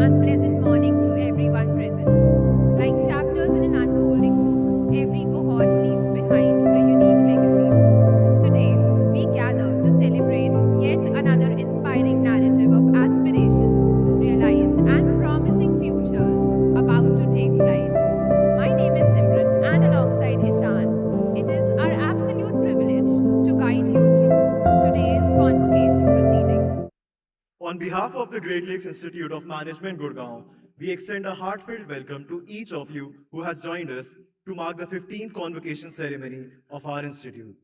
and pleasant morning to everyone present. Like chapters in an unfolding book, every cohort leaves behind a unique legacy. Today, we gather to celebrate yet another inspiring narrative of aspirations, realized and promising futures about to take flight. My name is Simran, and alongside Ishan, it is our absolute privilege to guide you through today's convocation proceedings. On behalf of the Great Lakes Institute of Management, Gurgaon, we extend a heartfelt welcome to each of you who has joined us to mark the 15th convocation ceremony of our institute.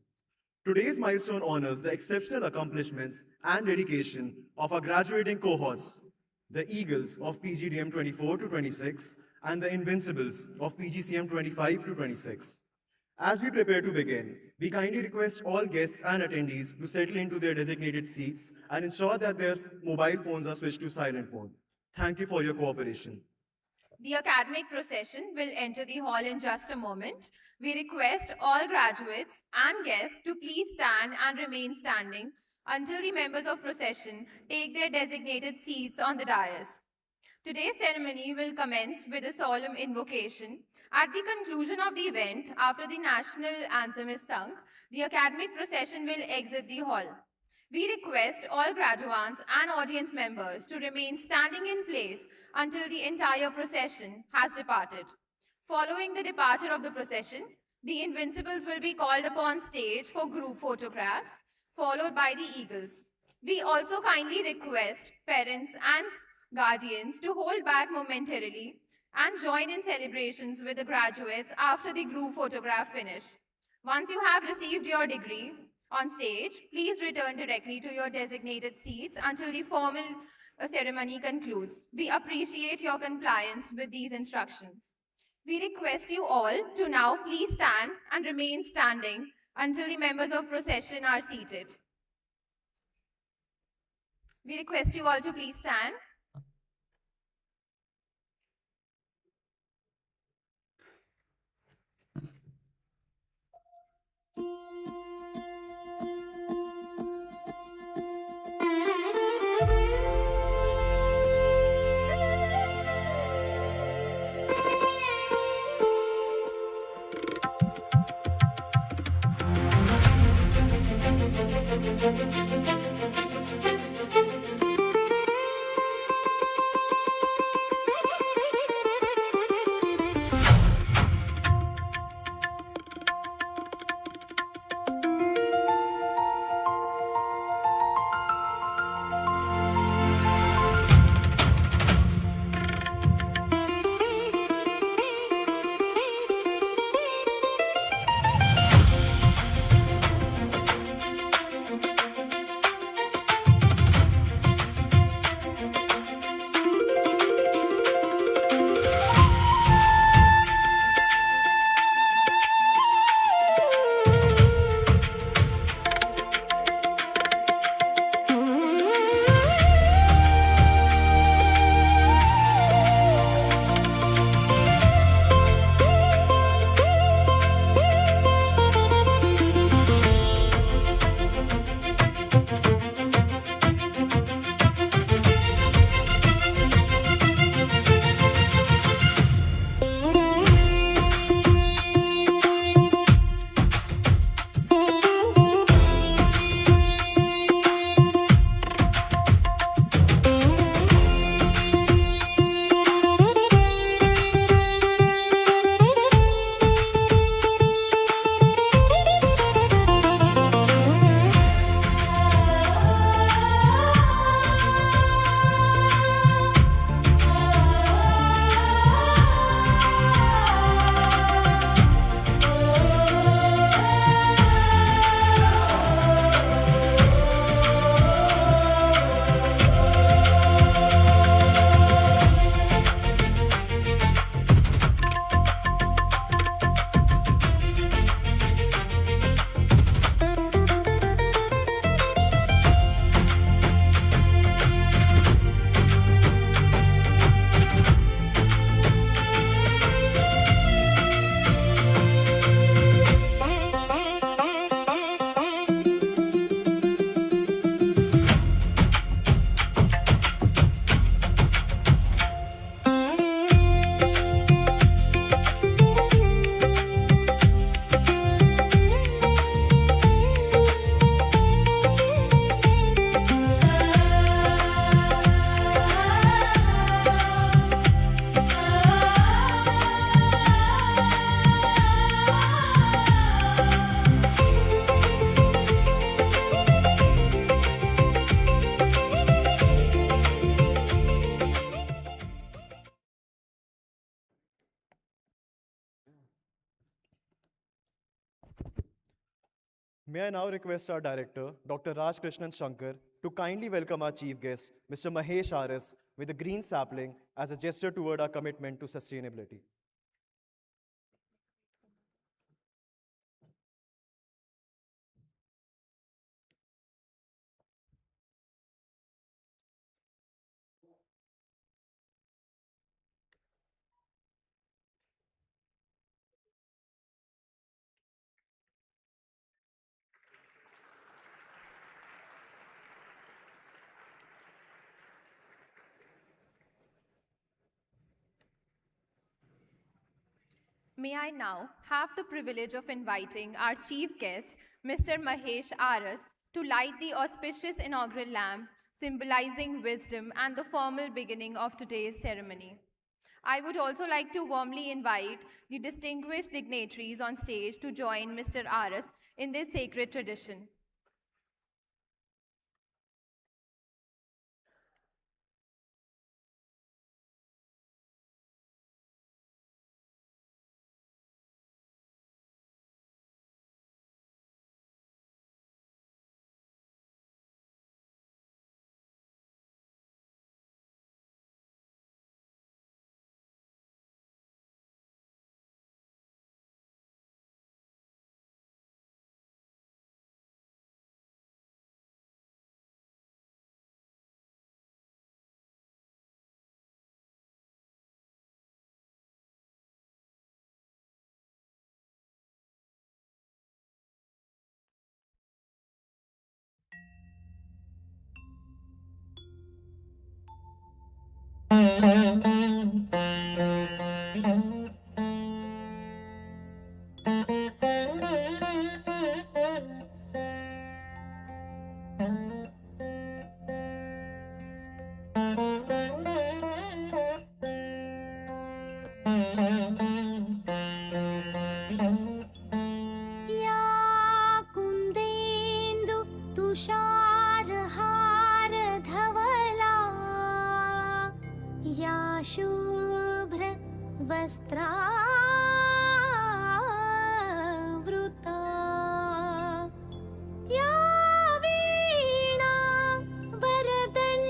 Today's milestone honors the exceptional accomplishments and dedication of our graduating cohorts, the Eagles of PGDM 24 to 26 and the Invincibles of PGCM 25 to 26. As we prepare to begin, we kindly request all guests and attendees to settle into their designated seats and ensure that their mobile phones are switched to silent mode. Thank you for your cooperation. The academic procession will enter the hall in just a moment. We request all graduates and guests to please stand and remain standing until the members of procession take their designated seats on the dais. Today's ceremony will commence with a solemn invocation. At the conclusion of the event, after the national anthem is sung, the academic procession will exit the hall. We request all graduates and audience members to remain standing in place until the entire procession has departed. Following the departure of the procession, the Invincibles will be called upon stage for group photographs, followed by the Eagles. We also kindly request parents and guardians to hold back momentarily and join in celebrations with the graduates after the group photograph finish. Once you have received your degree on stage, please return directly to your designated seats until the formal ceremony concludes. We appreciate your compliance with these instructions. We request you all to now please stand and remain standing until the members of procession are seated. We request you all to please stand. May I now request our director, Dr. Raj Krishnan Shankar, to kindly welcome our chief guest, Mr. Mahesh Aras, with a green sapling as a gesture toward our commitment to sustainability. May I now have the privilege of inviting our chief guest, Mr. Mahesh Aras, to light the auspicious inaugural lamp, symbolizing wisdom and the formal beginning of today's ceremony. I would also like to warmly invite the distinguished dignitaries on stage to join Mr. Aras in this sacred tradition. या कुन्देन्दु तुषारहारधवला या शुभ्र वस्त्रावृता या वीणा वरदण्डमण्डितकरा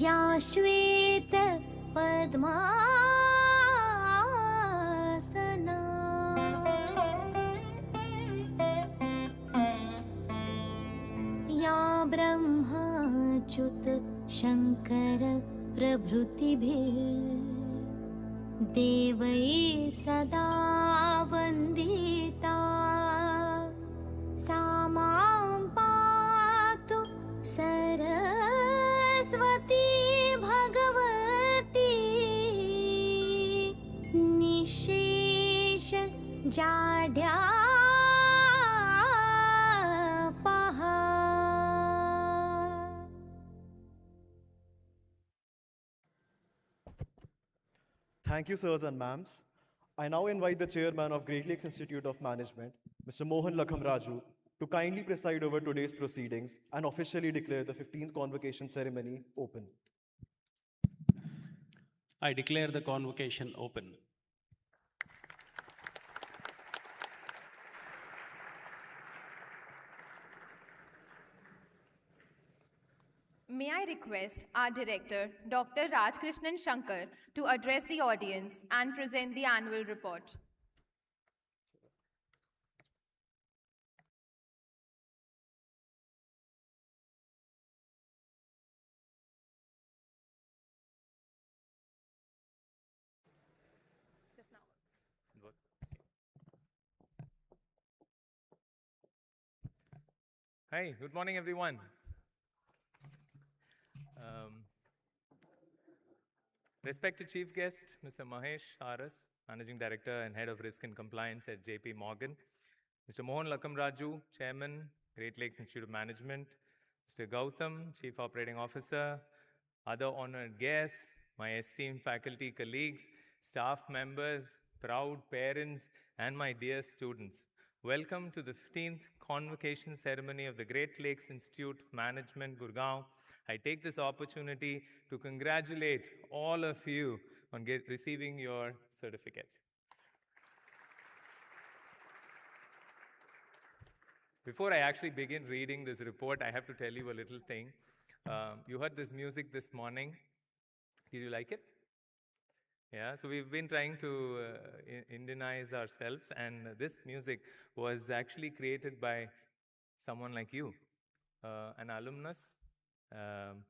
या श्वेत पद्मासना या ब्रह्माच्युत शङ्कर प्रभृतिभिर्देवैः सदा वन्दिता सा मां पातु Saraswati Bhagwati निशेष जाड्यापहा. Thank you, sirs and ma'ams. I now invite the chairman of Great Lakes Institute of Management, Mr. Mohan Lakhamraju, to kindly preside over today's proceedings and officially declare the 15th convocation ceremony open. I declare the convocation open. May I request our director, Dr. Raj Krishnan Shankar, to address the audience and present the annual report. Hi, good morning, everyone. Respected Chief Guest, Mr. Mahesh Aras, Managing Director and Head of Risk and Compliance at JPMorgan, Mr. Mohan Lakhamraju, Chairman, Great Lakes Institute of Management, Mr. Gautam, Chief Operating Officer, other honored guests, my esteemed faculty colleagues, staff members, proud parents, and my dear students. Welcome to the 15th convocation ceremony of the Great Lakes Institute of Management, Gurgaon. I take this opportunity to congratulate all of you on receiving your certificates. Before I actually begin reading this report, I have to tell you a little thing. You heard this music this morning. Did you like it? Yeah, so we've been trying to Indianize ourselves, and this music was actually created by someone like you, an alumnus,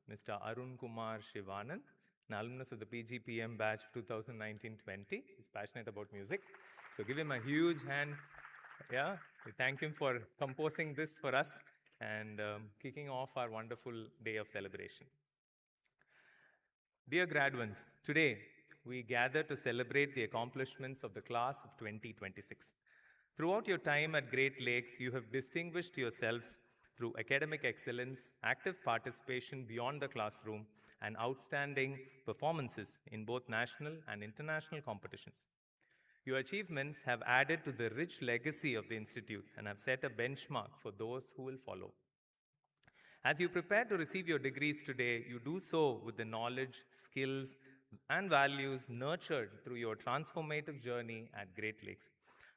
Mr. Arun Kumar Shivanand, an alumnus of the PGPM batch 2019-20. He's passionate about music. So give him a huge hand. Yeah, we thank him for composing this for us and kicking off our wonderful day of celebration. Dear graduates, today we gather to celebrate the accomplishments of the class of 2026. Throughout your time at Great Lakes, you have distinguished yourselves through academic excellence, active participation beyond the classroom, and outstanding performances in both national and international competitions. Your achievements have added to the rich legacy of the Institute and have set a benchmark for those who will follow. As you prepare to receive your degrees today, you do so with the knowledge, skills, and values nurtured through your transformative journey at Great Lakes.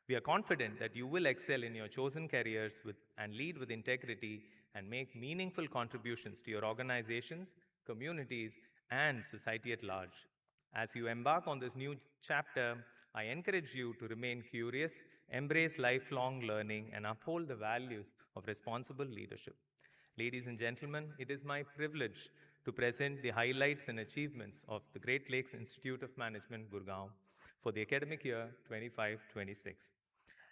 We are confident that you will excel in your chosen careers and lead with integrity and make meaningful contributions to your organizations, communities, and society at large. As you embark on this new chapter, I encourage you to remain curious, embrace lifelong learning, and uphold the values of responsible leadership. Ladies and gentlemen, it is my privilege to present the highlights and achievements of the Great Lakes Institute of Management, Gurgaon, for the academic year 25-26.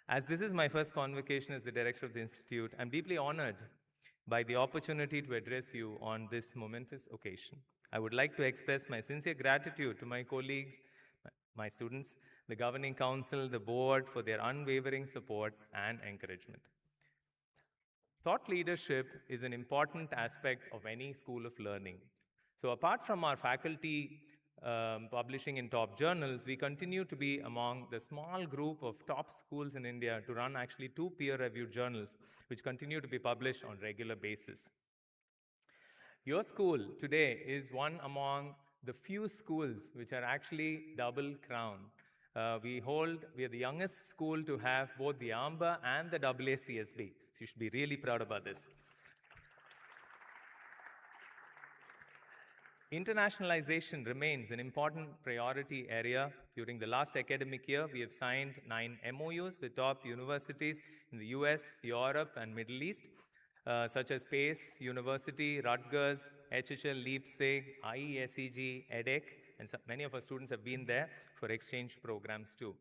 As this is my first convocation as the director of the Institute, I'm deeply honored by the opportunity to address you on this momentous occasion. I would like to express my sincere gratitude to my colleagues, my students, the governing council, the board for their unwavering support and encouragement. Thought leadership is an important aspect of any school of learning. So apart from our faculty publishing in top journals, we continue to be among the small group of top schools in India to run actually 2 peer-reviewed journals, which continue to be published on regular basis. Your school today is one among the few schools which are actually double crowned. We are the youngest school to have both the AMBA and the AACSB. So you should be really proud about this. Internationalization remains an important priority area. During the last academic year, we have signed 9 MOUs with top universities in the US, Europe, and Middle East, such as Pace University, Rutgers, HHL Leipzig, IESEG, EDEC, and many of our students have been there for exchange programs too.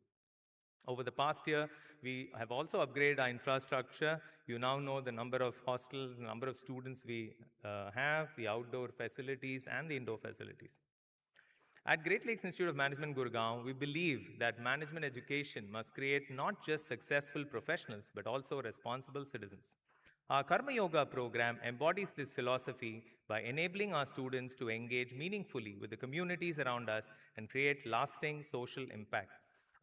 Over the past year, we have also upgraded our infrastructure. You now know the number of hostels, the number of students we have, the outdoor facilities, and the indoor facilities. At Great Lakes Institute of Management, Gurgaon, we believe that management education must create not just successful professionals, but also responsible citizens. Our Karma Yoga program embodies this philosophy by enabling our students to engage meaningfully with the communities around us and create lasting social impact.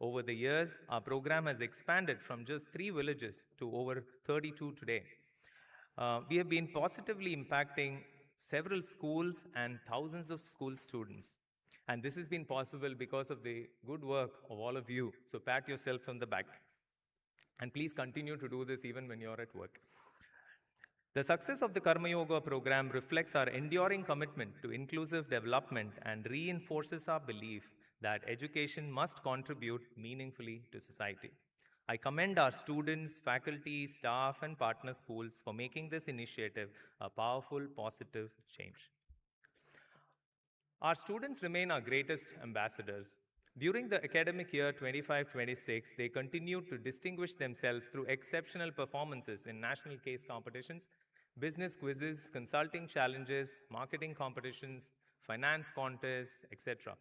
Over the years, our program has expanded from just 3 villages to over 32 today. We have been positively impacting several schools and thousands of school students. And this has been possible because of the good work of all of you. So pat yourselves on the back. And please continue to do this even when you're at work. The success of the Karma Yoga program reflects our enduring commitment to inclusive development and reinforces our belief that education must contribute meaningfully to society. I commend our students, faculty, staff, and partner schools for making this initiative a powerful, positive change. Our students remain our greatest ambassadors. During the academic year 25-26, they continued to distinguish themselves through exceptional performances in national case competitions, business quizzes, consulting challenges, marketing competitions, finance contests, etc.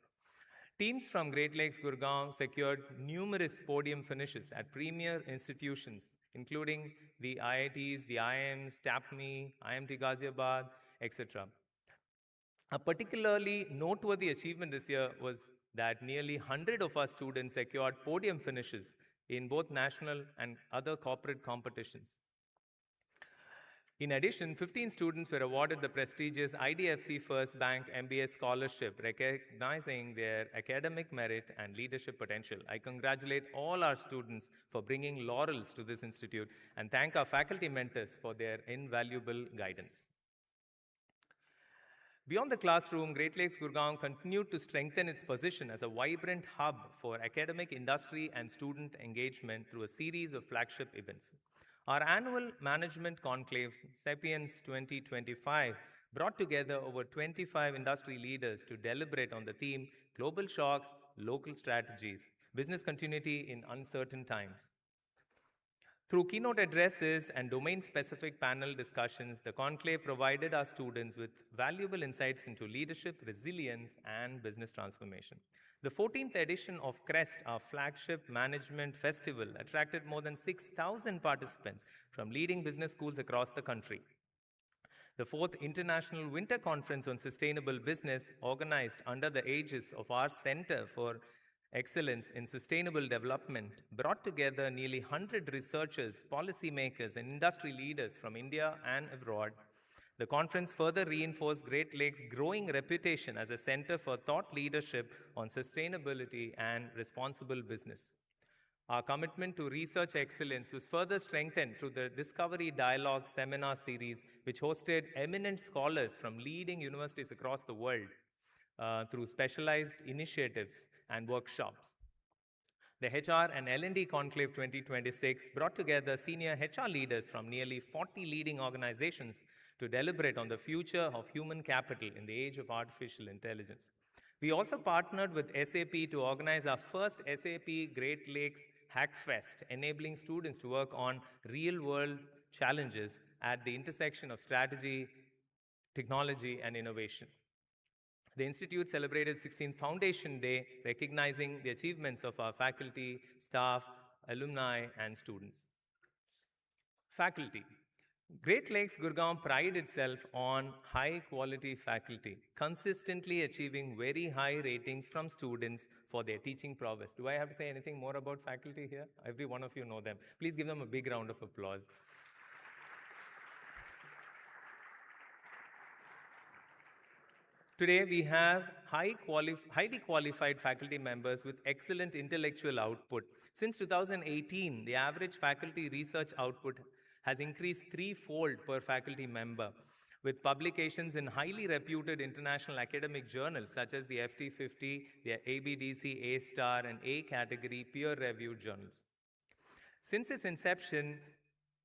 Teams from Great Lakes Gurgaon secured numerous podium finishes at premier institutions, including the IITs, the IIMs, TAPME, IMT Ghaziabad, etc. A particularly noteworthy achievement this year was that nearly 100 of our students secured podium finishes in both national and other corporate competitions. In addition, 15 students were awarded the prestigious IDFC First Bank MBA Scholarship, recognizing their academic merit and leadership potential. I congratulate all our students for bringing laurels to this institute and thank our faculty mentors for their invaluable guidance. Beyond the classroom, Great Lakes Gurgaon continued to strengthen its position as a vibrant hub for academic, industry, and student engagement through a series of flagship events. Our annual management conclaves, Sapiens 2025, brought together over 25 industry leaders to deliberate on the theme Global Shocks, Local Strategies, Business Continuity in Uncertain Times. Through keynote addresses and domain-specific panel discussions, the conclave provided our students with valuable insights into leadership, resilience, and business transformation. The 14th edition of CREST, our flagship management festival, attracted more than 6,000 participants from leading business schools across the country. The 4th International Winter Conference on Sustainable Business, organized under the aegis of our Center for Excellence in Sustainable Development, brought together nearly 100 researchers, policymakers, and industry leaders from India and abroad. The conference further reinforced Great Lakes' growing reputation as a center for thought leadership on sustainability and responsible business. Our commitment to research excellence was further strengthened through the Discovery Dialogue seminar series, which hosted eminent scholars from leading universities across the world through specialized initiatives and workshops. The HR and L&D Conclave 2026 brought together senior HR leaders from nearly 40 leading organizations to deliberate on the future of human capital in the age of artificial intelligence. We also partnered with SAP to organize our first SAP Great Lakes Hackfest, enabling students to work on real-world challenges at the intersection of strategy, technology, and innovation. The Institute celebrated 16th Foundation Day, recognizing the achievements of our faculty, staff, alumni, and students. Faculty. Great Lakes Gurgaon pride itself on high-quality faculty, consistently achieving very high ratings from students for their teaching prowess. Do I have to say anything more about faculty here? Every one of you know them. Please give them a big round of applause. Today, we have highly qualified faculty members with excellent intellectual output. Since 2018, the average faculty research output has increased threefold per faculty member, with publications in highly reputed international academic journals such as the FT50, the ABDC A-star, and A category peer-reviewed journals. Since its inception,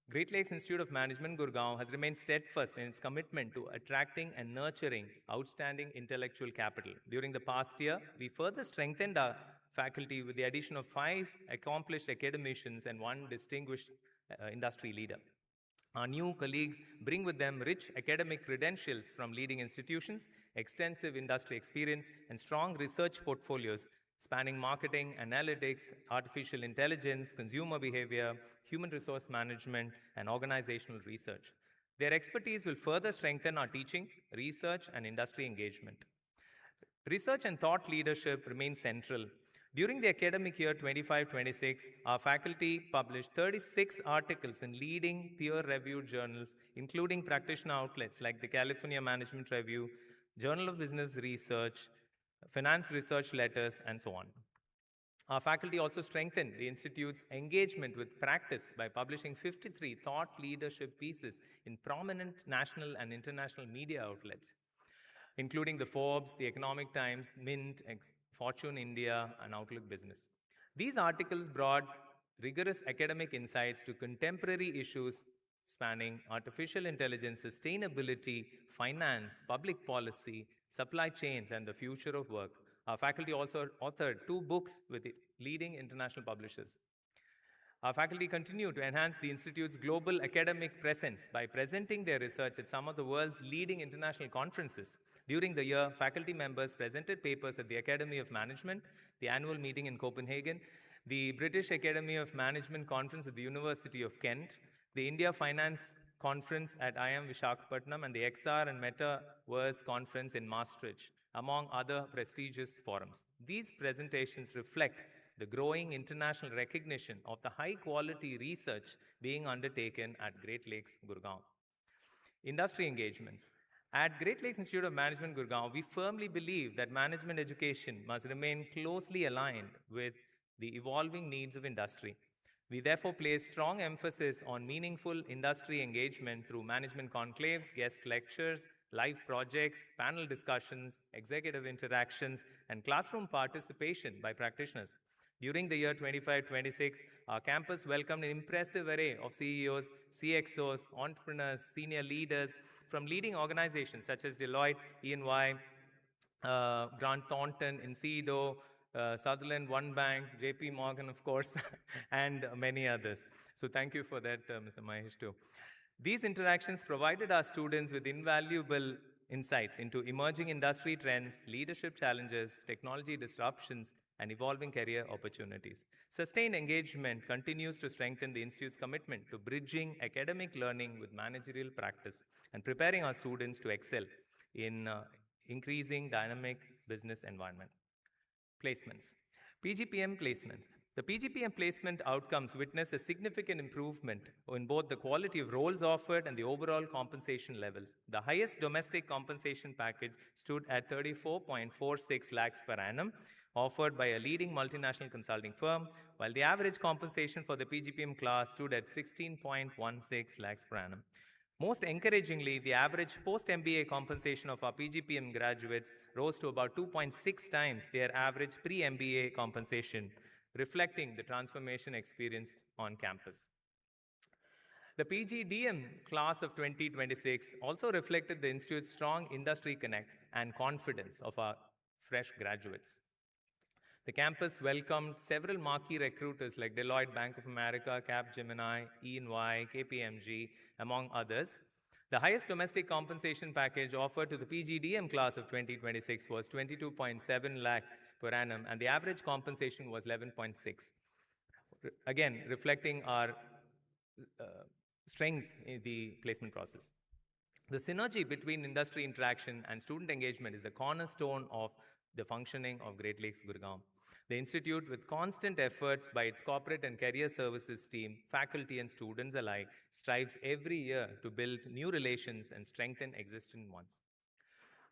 Great Lakes Institute of Management, Gurgaon, has remained steadfast in its commitment to attracting and nurturing outstanding intellectual capital. During the past year, we further strengthened our faculty with the addition of 5 accomplished academicians and 1 distinguished industry leader. Our new colleagues bring with them rich academic credentials from leading institutions, extensive industry experience, and strong research portfolios spanning marketing, analytics, artificial intelligence, consumer behavior, human resource management, and organizational research. Their expertise will further strengthen our teaching, research, and industry engagement. Research and thought leadership remain central. During the academic year 25-26, our faculty published 36 articles in leading peer-reviewed journals, including practitioner outlets like the California Management Review, Journal of Business Research, Finance Research Letters, and so on. Our faculty also strengthened the Institute's engagement with practice by publishing 53 thought leadership pieces in prominent national and international media outlets, including the Forbes, the Economic Times, Mint, Fortune India, and Outlook Business. These articles brought rigorous academic insights to contemporary issues spanning artificial intelligence, sustainability, finance, public policy, supply chains, and the future of work. Our faculty also authored 2 books with leading international publishers. Our faculty continue to enhance the Institute's global academic presence by presenting their research at some of the world's leading international conferences. During the year, faculty members presented papers at the Academy of Management, the annual meeting in Copenhagen, the British Academy of Management Conference at the University of Kent, the India Finance Conference at IM Visakhapatnam, and the XR and Metaverse Conference in Maastricht, among other prestigious forums. These presentations reflect the growing international recognition of the high-quality research being undertaken at Great Lakes, Gurgaon. Industry engagements. At Great Lakes Institute of Management, Gurgaon, we firmly believe that management education must remain closely aligned with the evolving needs of industry. We therefore place strong emphasis on meaningful industry engagement through management conclaves, guest lectures, live projects, panel discussions, executive interactions, and classroom participation by practitioners. During the year 25-26, our campus welcomed an impressive array of CEOs, CXOs, entrepreneurs, senior leaders from leading organizations such as Deloitte, E&Y, Grant Thornton, Incido, Sutherland, One Bank, JPMorgan, of course, and many others. So thank you for that, Mr. Mahesh, too. These interactions provided our students with invaluable insights into emerging industry trends, leadership challenges, technology disruptions, and evolving career opportunities. Sustained engagement continues to strengthen the Institute's commitment to bridging academic learning with managerial practice and preparing our students to excel in increasing dynamic business environment. Placements. PGPM placements. The PGPM placement outcomes witness a significant improvement in both the quality of roles offered and the overall compensation levels. The highest domestic compensation package stood at 34.46 lakhs per annum, offered by a leading multinational consulting firm, while the average compensation for the PGPM class stood at 16.16 lakhs per annum. Most encouragingly, the average post-MBA compensation of our PGPM graduates rose to about 2.6 times their average pre-MBA compensation, reflecting the transformation experienced on campus. The PGDM class of 2026 also reflected the Institute's strong industry connect and confidence of our fresh graduates. The campus welcomed several marquee recruiters like Deloitte, Bank of America, Capgemini, E&Y, KPMG, among others. The highest domestic compensation package offered to the PGDM class of 2026 was 22.7 lakhs per annum, and the average compensation was 11.6. Again, reflecting our strength in the placement process. The synergy between industry interaction and student engagement is the cornerstone of the functioning of Great Lakes Gurgaon. The Institute, with constant efforts by its corporate and career services team, faculty and students alike, strives every year to build new relations and strengthen existing ones.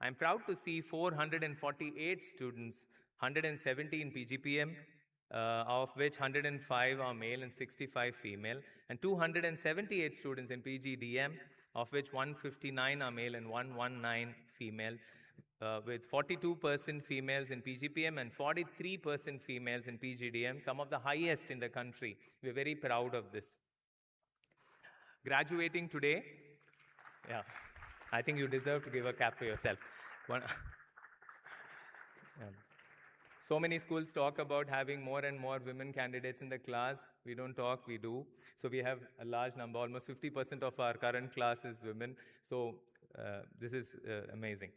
I'm proud to see 448 students, 117 PGPM, of which 105 are male and 65 female, and 278 students in PGDM, of which 159 are male and 119 female, with 42% females in PGPM and 43% females in PGDM, some of the highest in the country. We're very proud of this. Graduating today, yeah, I think you deserve to give a cap for yourself. So many schools talk about having more and more women candidates in the class. We don't talk, we do. So we have a large number, almost 50% of our current class is women. So this is amazing.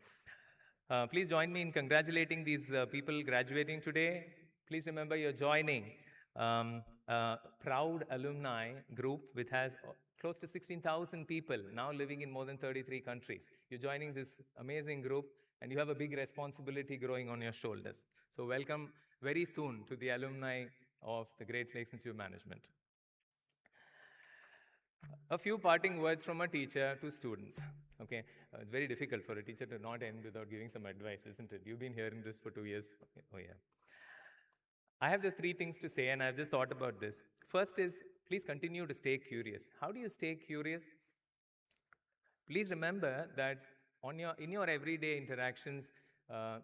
Please join me in congratulating these people graduating today. Please remember you're joining a proud alumni group which has close to 16,000 people now living in more than 33 countries. You're joining this amazing group and you have a big responsibility growing on your shoulders. So welcome very soon to the alumni of the Great Lakes Institute of Management. A few parting words from a teacher to students. Okay, it's very difficult for a teacher to not end without giving some advice, isn't it? You've been hearing this for 2 years. Okay. Oh yeah. I have just 3 things to say and I've just thought about this. First is, please continue to stay curious. How do you stay curious? Please remember that in your everyday interactions,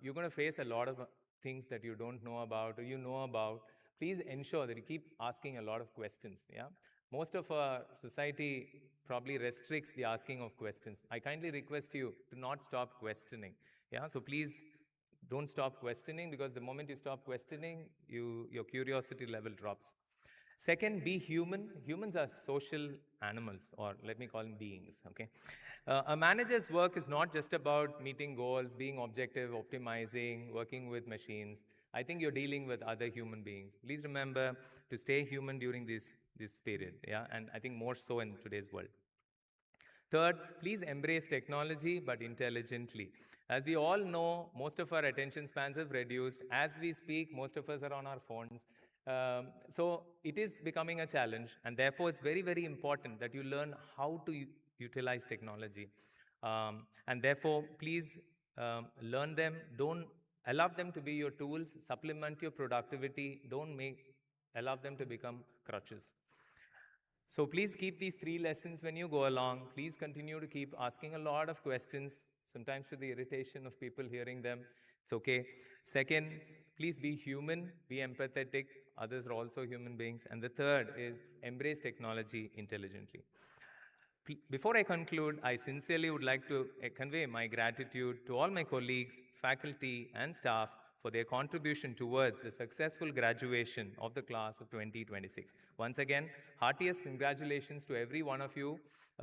you're going to face a lot of things that you don't know about or you know about. Please ensure that you keep asking a lot of questions. Yeah. Most of our society probably restricts the asking of questions. I kindly request you to not stop questioning. Yeah, so please don't stop questioning, because the moment you stop questioning, your curiosity level drops. Second, be human. Humans are social animals, or let me call them beings, okay? A manager's work is not just about meeting goals, being objective, optimizing, working with machines. I think you're dealing with other human beings. Please remember to stay human during this period, yeah? And I think more so in today's world. Third, please embrace technology, but intelligently. As we all know, most of our attention spans have reduced. As we speak, most of us are on our phones. So it is becoming a challenge, and therefore it's very, very important that you learn how to utilize technology. And therefore, please learn them. Don't allow them to be your tools. Supplement your productivity. Don't allow them to become crutches. So please keep these 3 lessons when you go along. Please continue to keep asking a lot of questions, sometimes to the irritation of people hearing them. It's okay. Second, please be human, be empathetic. Others are also human beings. And the third is embrace technology intelligently. Before I conclude, I sincerely would like to convey my gratitude to all my colleagues, faculty, and staff for their contribution towards the successful graduation of the class of 2026. Once again, heartiest congratulations to every one of you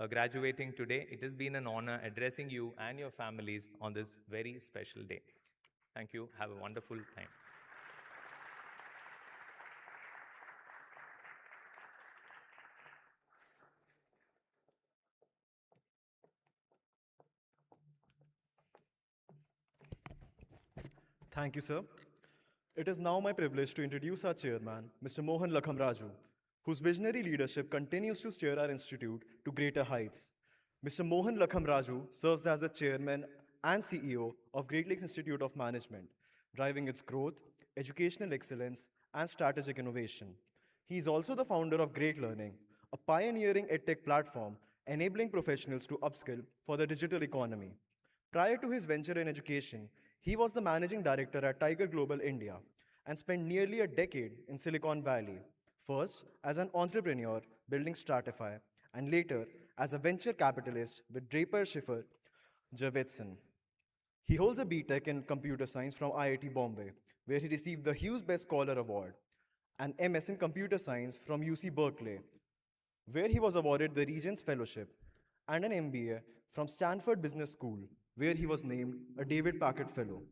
graduating today. It has been an honor addressing you and your families on this very special day. Thank you. Have a wonderful time. Thank you, sir. It is now my privilege to introduce our chairman, Mr. Mohan Lakhamraju, whose visionary leadership continues to steer our institute to greater heights. Mr. Mohan Lakhamraju serves as the chairman and CEO of Great Lakes Institute of Management, driving its growth, educational excellence, and strategic innovation. He is also the founder of Great Learning, a pioneering edtech platform enabling professionals to upskill for the digital economy. Prior to his venture in education, he was the managing director at Tiger Global India and spent nearly a decade in Silicon Valley, first as an entrepreneur building Stratify, and later as a venture capitalist with Draper Schiffer Javetson. He holds a BTech in computer science from IIT Bombay, where he received the Hughes Best Scholar Award, an MS in computer science from UC Berkeley, where he was awarded the Regents Fellowship, and an MBA from Stanford Business School, where he was named a David Packard Fellow.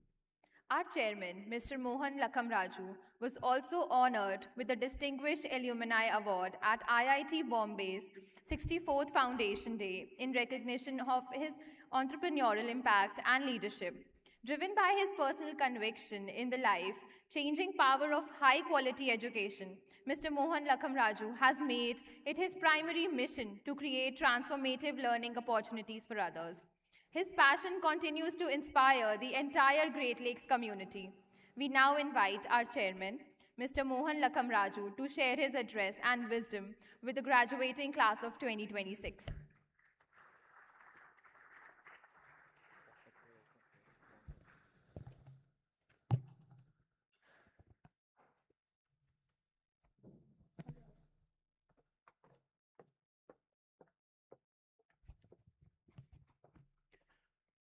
Our chairman, Mr. Mohan Lakhamraju, was also honored with the Distinguished Alumni Award at IIT Bombay's 64th Foundation Day in recognition of his entrepreneurial impact and leadership. Driven by his personal conviction in the life-changing power of high-quality education, Mr. Mohan Lakhamraju has made it his primary mission to create transformative learning opportunities for others. His passion continues to inspire the entire Great Lakes community. We now invite our chairman, Mr. Mohan Lakhamraju, to share his address and wisdom with the graduating class of 2026.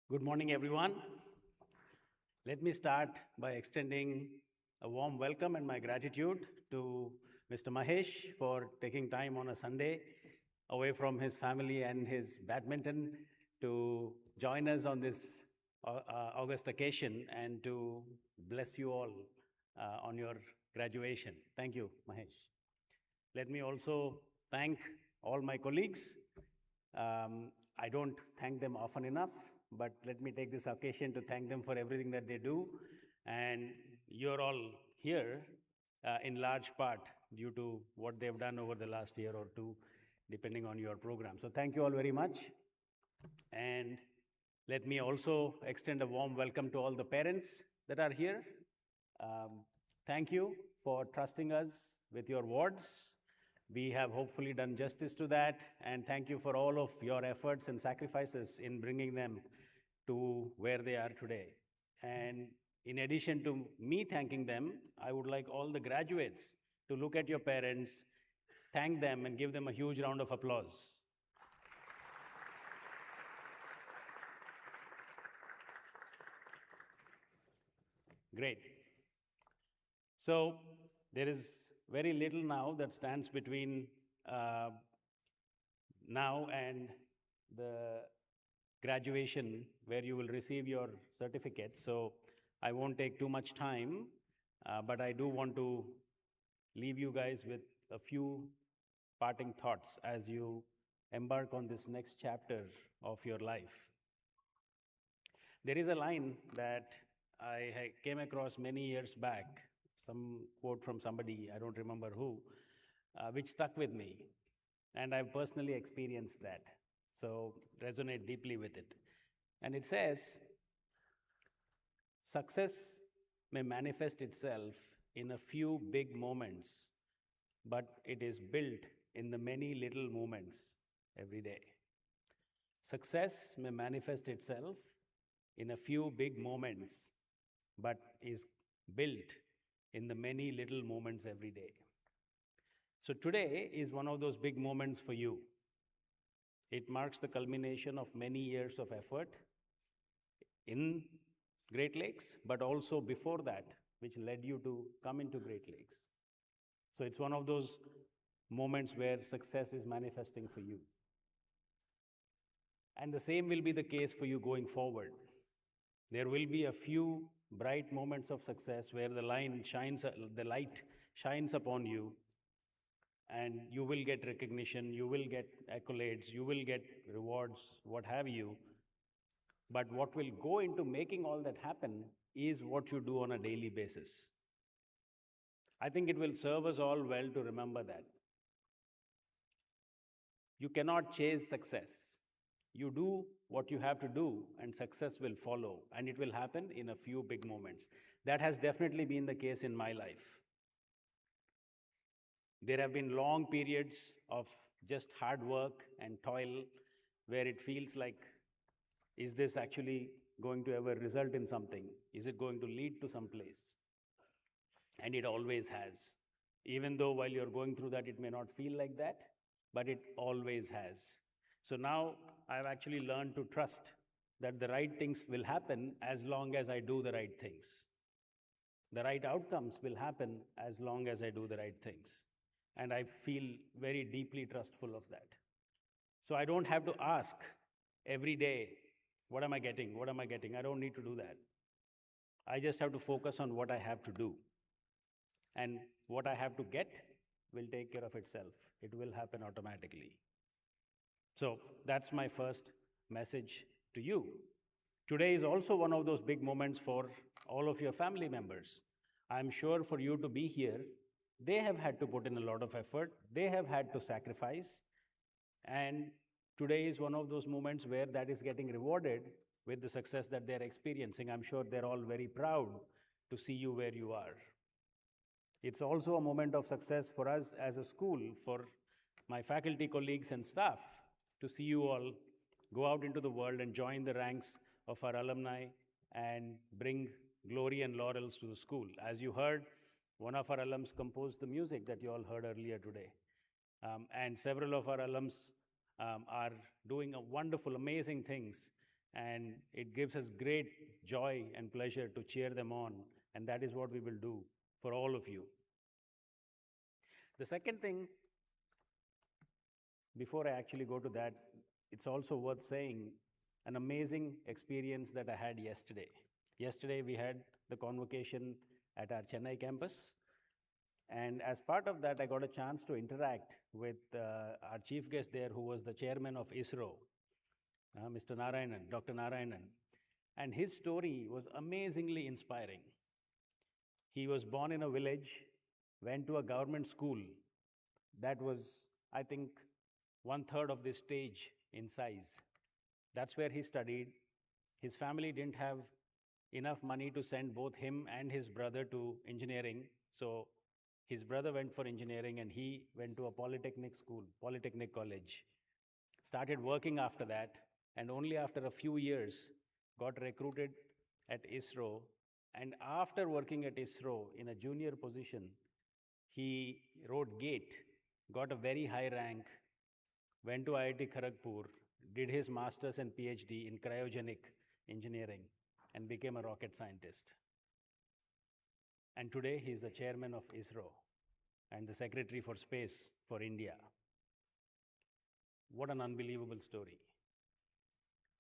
Good morning, everyone. Let me start by extending a warm welcome and my gratitude to Mr. Mahesh for taking time on a Sunday away from his family and his badminton to join us on this August occasion and to bless you all on your graduation. Thank you, Mahesh. Let me also thank all my colleagues. I don't thank them often enough, but let me take this occasion to thank them for everything that they do. And you're all here in large part due to what they've done over the last year or two, depending on your program. So thank you all very much. And let me also extend a warm welcome to all the parents that are here. Thank you for trusting us with your wards. We have hopefully done justice to that, and thank you for all of your efforts and sacrifices in bringing them to where they are today. And in addition to me thanking them, I would like all the graduates to look at your parents, thank them, and give them a huge round of applause. Great. So there is very little now that stands between now and the graduation where you will receive your certificate. So I won't take too much time, but I do want to leave you guys with a few parting thoughts as you embark on this next chapter of your life. There is a line that I came across many years back, some quote from somebody, I don't remember who, which stuck with me. And I've personally experienced that. So resonate deeply with it. And it says, success may manifest itself in a few big moments, but it is built in the many little moments every day. Success may manifest itself in a few big moments, but is built in the many little moments every day. So today is one of those big moments for you. It marks the culmination of many years of effort in Great Lakes, but also before that, which led you to come into Great Lakes. So it's one of those moments where success is manifesting for you. And the same will be the case for you going forward. There will be a few bright moments of success where the light shines upon you, and you will get recognition, you will get accolades, you will get rewards, what have you. But what will go into making all that happen is what you do on a daily basis. I think it will serve us all well to remember that. You cannot chase success. You do what you have to do, and success will follow, and it will happen in a few big moments. That has definitely been the case in my life. There have been long periods of just hard work and toil where it feels like, is this actually going to ever result in something? Is it going to lead to some place? And it always has. Even though while you're going through that, it may not feel like that, but it always has. So now I've actually learned to trust that the right things will happen as long as I do the right things. The right outcomes will happen as long as I do the right things. And I feel very deeply trustful of that. So I don't have to ask every day, what am I getting? What am I getting? I don't need to do that. I just have to focus on what I have to do. And what I have to get will take care of itself. It will happen automatically. So that's my first message to you. Today is also one of those big moments for all of your family members. I'm sure for you to be here, they have had to put in a lot of effort. They have had to sacrifice. And today is one of those moments where that is getting rewarded with the success that they're experiencing. I'm sure they're all very proud to see you where you are. It's also a moment of success for us as a school, for my faculty colleagues and staff, to see you all go out into the world and join the ranks of our alumni and bring glory and laurels to the school. As you heard, one of our alums composed the music that you all heard earlier today. And several of our alums are doing wonderful, amazing things. And it gives us great joy and pleasure to cheer them on. And that is what we will do for all of you. The second thing, before I actually go to that, it's also worth saying an amazing experience that I had yesterday. Yesterday, we had the convocation at our Chennai campus. And as part of that, I got a chance to interact with our chief guest there, who was the chairman of ISRO, Mr. Narayanan, Dr. Narayanan. And his story was amazingly inspiring. He was born in a village, went to a government school that was, I think, 1/3 of this stage in size. That's where he studied. His family didn't have enough money to send both him and his brother to engineering. So his brother went for engineering and he went to a polytechnic school, polytechnic college. Started working after that, and only after a few years got recruited at ISRO. And after working at ISRO in a junior position, he wrote GATE, got a very high rank, went to IIT Kharagpur, did his master's and PhD in cryogenic engineering, and became a rocket scientist. And today he is the chairman of ISRO and the secretary for space for India. What an unbelievable story.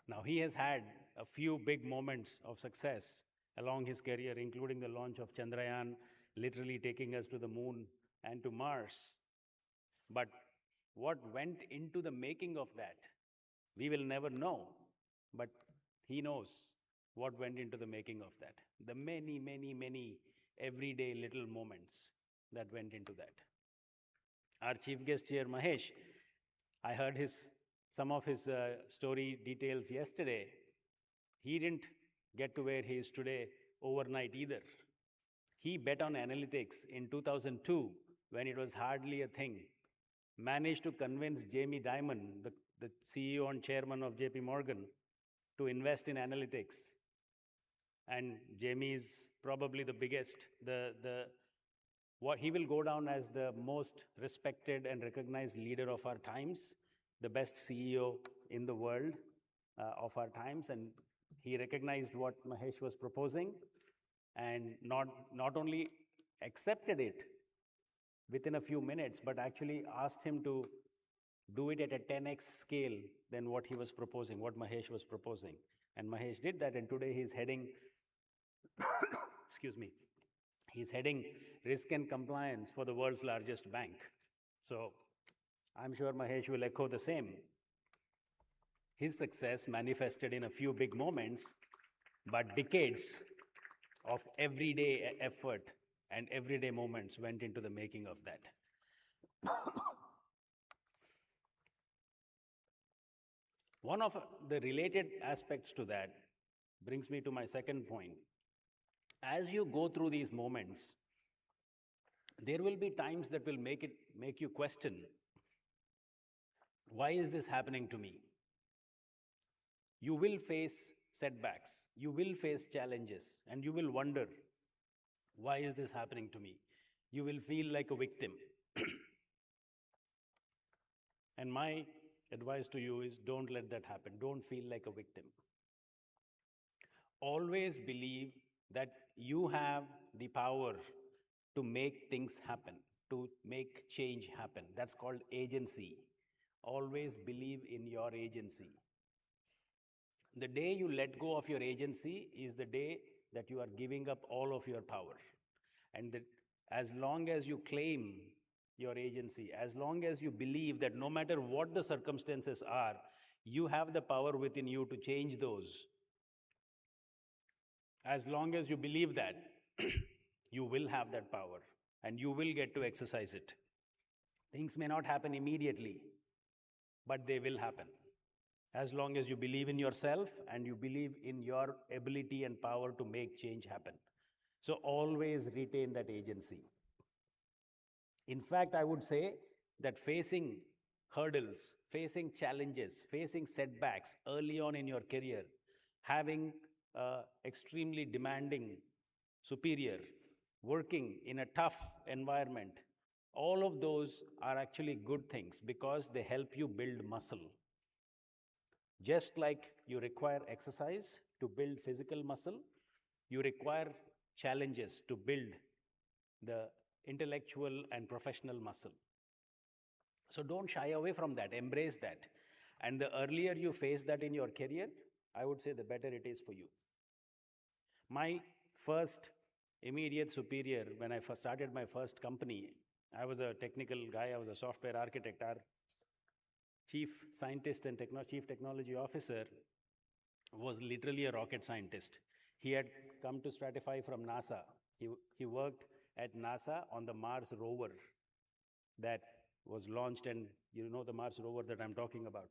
Now, he has had a few big moments of success along his career, including the launch of Chandrayaan, literally taking us to the moon and to Mars. But what went into the making of that, we will never know, but he knows what went into the making of that. The many, many, many everyday little moments that went into that. Our chief guest here, Mahesh, I heard his some of his story details yesterday, he didn't get to where he is today overnight either. He bet on analytics in 2002 when it was hardly a thing. Managed to convince Jamie Dimon, the CEO and chairman of JPMorgan, to invest in analytics. And Jamie is probably the biggest, what he will go down as the most respected and recognized leader of our times, the best CEO in the world of our times. And he recognized what Mahesh was proposing and not only accepted it within a few minutes, but actually asked him to do it at a 10x scale than what he was proposing, what Mahesh was proposing. And Mahesh did that, and today he's heading, excuse me, he's heading risk and compliance for the world's largest bank. So I'm sure Mahesh will echo the same. His success manifested in a few big moments, but decades of everyday effort and everyday moments went into the making of that. One of the related aspects to that brings me to my second point. As you go through these moments, there will be times that will make you question, why is this happening to me? You will face setbacks, you will face challenges, and you will wonder, why is this happening to me? You will feel like a victim. And my advice to you is, don't let that happen. Don't feel like a victim. Always believe that you have the power to make things happen, to make change happen. That's called agency. Always believe in your agency. The day you let go of your agency is the day that you are giving up all of your power. And that as long as you claim your agency, as long as you believe that no matter what the circumstances are, you have the power within you to change those. As long as you believe that, you will have that power and you will get to exercise it. Things may not happen immediately, but they will happen. As long as you believe in yourself and you believe in your ability and power to make change happen. So always retain that agency. In fact, I would say that facing hurdles, facing challenges, facing setbacks early on in your career, having extremely demanding superior, working in a tough environment, all of those are actually good things because they help you build muscle. Just like you require exercise to build physical muscle, you require challenges to build the intellectual and professional muscle. So don't shy away from that, embrace that. And the earlier you face that in your career, I would say the better it is for you. My first immediate superior, when I first started my first company, I was a technical guy, I was a software architect. Our chief scientist and chief technology officer was literally a rocket scientist. He had come to Stratify from NASA. He worked at NASA on the Mars rover that was launched, and you know the Mars rover that I'm talking about.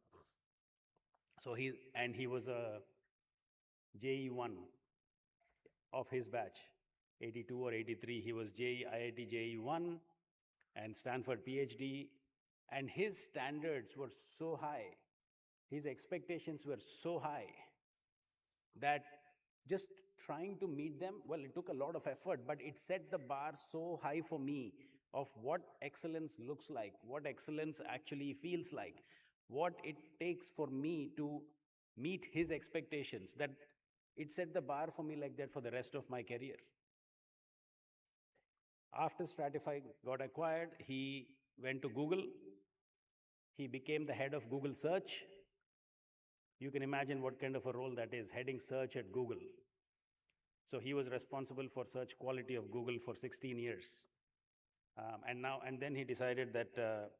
So he was a JE1 of his batch, 82 or 83. He was IIT JE1 and Stanford PhD, and his standards were so high, his expectations were so high that just trying to meet them, well, it took a lot of effort, but it set the bar so high for me of what excellence looks like, what excellence actually feels like, what it takes for me to meet his expectations, that it set the bar for me like that for the rest of my career. After Stratify got acquired, he went to Google. He became the head of Google Search. You can imagine what kind of a role that is, heading search at Google. So he was responsible for search quality of Google for 16 years. And then he decided that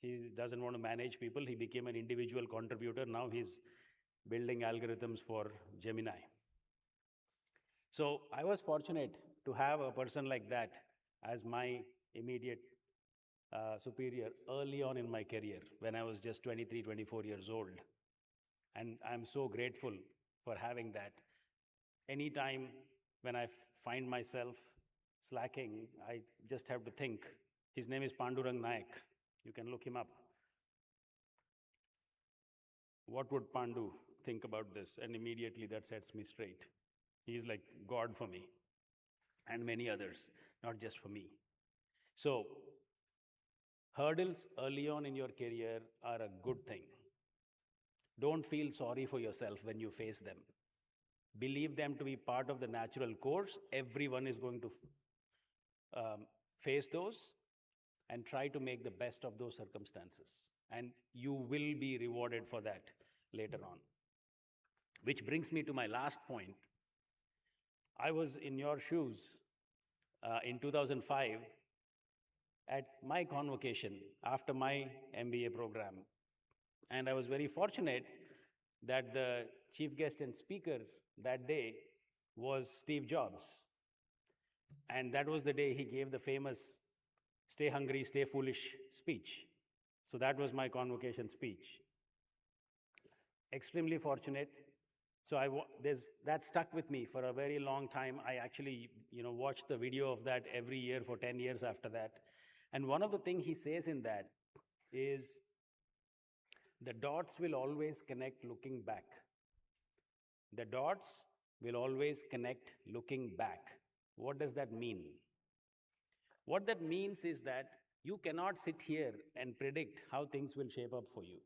he doesn't want to manage people. He became an individual contributor. Now he's building algorithms for Gemini. So I was fortunate to have a person like that as my immediate superior early on in my career when I was just 23, 24 years old. And I'm so grateful for having that. Anytime when I find myself slacking, I just have to think. His name is Pandurang Naik. You can look him up. What would Pandu think about this? And immediately that sets me straight. He's like God for me and many others, not just for me. So, hurdles early on in your career are a good thing. Don't feel sorry for yourself when you face them. Believe them to be part of the natural course. Everyone is going to face those and try to make the best of those circumstances. And you will be rewarded for that later on. Which brings me to my last point. I was in your shoes in 2005 at my convocation after my MBA program. And I was very fortunate that the chief guest and speaker that day was Steve Jobs. And that was the day he gave the famous "Stay hungry, stay foolish" speech. So that was my convocation speech. Extremely fortunate. So that stuck with me for a very long time. I actually, watched the video of that every year for 10 years after that. And one of the things he says in that is, the dots will always connect looking back. The dots will always connect looking back. What does that mean? What that means is that you cannot sit here and predict how things will shape up for you.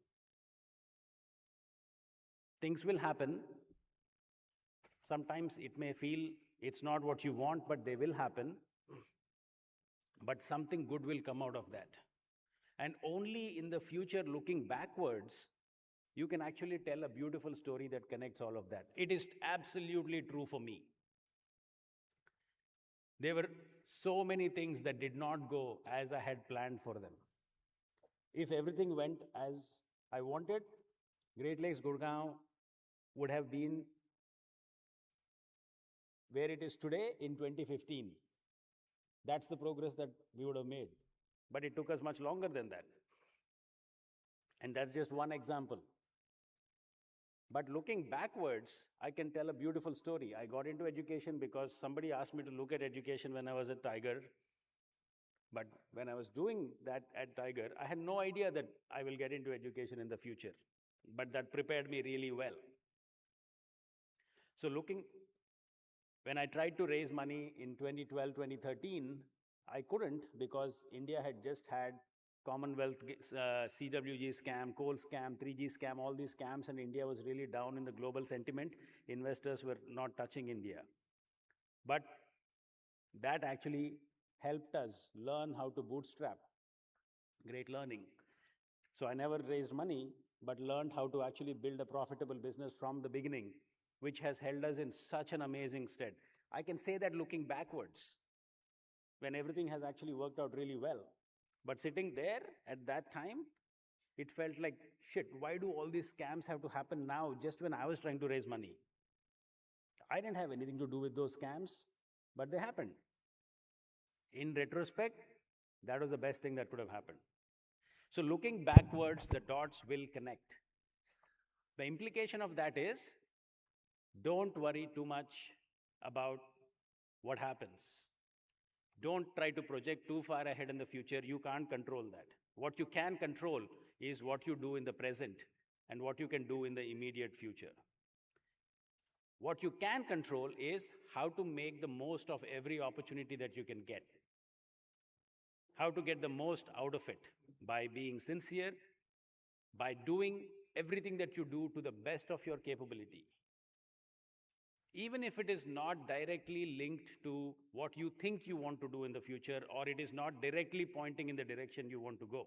Things will happen. Sometimes it may feel it's not what you want, but they will happen. But something good will come out of that. And only in the future, looking backwards, you can actually tell a beautiful story that connects all of that. It is absolutely true for me. There were so many things that did not go as I had planned for them. If everything went as I wanted, Great Lakes Gurgaon would have been where it is today in 2015. That's the progress that we would have made. But it took us much longer than that. And that's just one example. But looking backwards, I can tell a beautiful story. I got into education because somebody asked me to look at education when I was at Tiger. But when I was doing that at Tiger, I had no idea that I will get into education in the future. But that prepared me really well. So when I tried to raise money in 2012, 2013, I couldn't because India had just had Commonwealth, CWG scam, coal scam, 3G scam, all these scams, and India was really down in the global sentiment. Investors were not touching India. But that actually helped us learn how to bootstrap. Great learning. So I never raised money, but learned how to actually build a profitable business from the beginning, which has held us in such an amazing stead. I can say that looking backwards, when everything has actually worked out really well. But sitting there at that time, it felt like, shit, why do all these scams have to happen now, just when I was trying to raise money? I didn't have anything to do with those scams, but they happened. In retrospect, that was the best thing that could have happened. So looking backwards, the dots will connect. The implication of that is, don't worry too much about what happens. Don't try to project too far ahead in the future. You can't control that. What you can control is what you do in the present and what you can do in the immediate future. What you can control is how to make the most of every opportunity that you can get. How to get the most out of it by being sincere, by doing everything that you do to the best of your capability. Even if it is not directly linked to what you think you want to do in the future, or it is not directly pointing in the direction you want to go,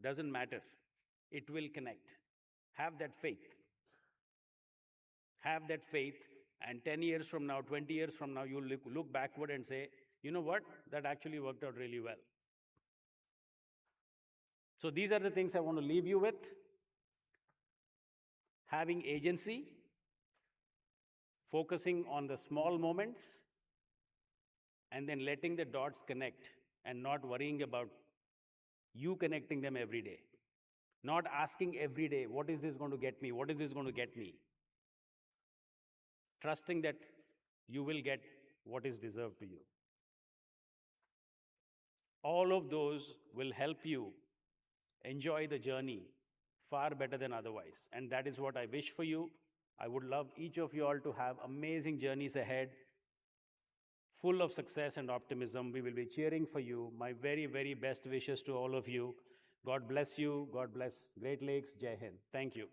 doesn't matter. It will connect. Have that faith. Have that faith, and 10 years from now, 20 years from now, you'll look backward and say, you know what, that actually worked out really well. So these are the things I want to leave you with. Having agency, focusing on the small moments, and then letting the dots connect and not worrying about you connecting them every day. Not asking every day, what is this going to get me? What is this going to get me? Trusting that you will get what is deserved to you. All of those will help you enjoy the journey far better than otherwise. And that is what I wish for you. I would love each of you all to have amazing journeys ahead, full of success and optimism. We will be cheering for you. My very, very best wishes to all of you. God bless you. God bless Great Lakes. Jai Hind. Thank you.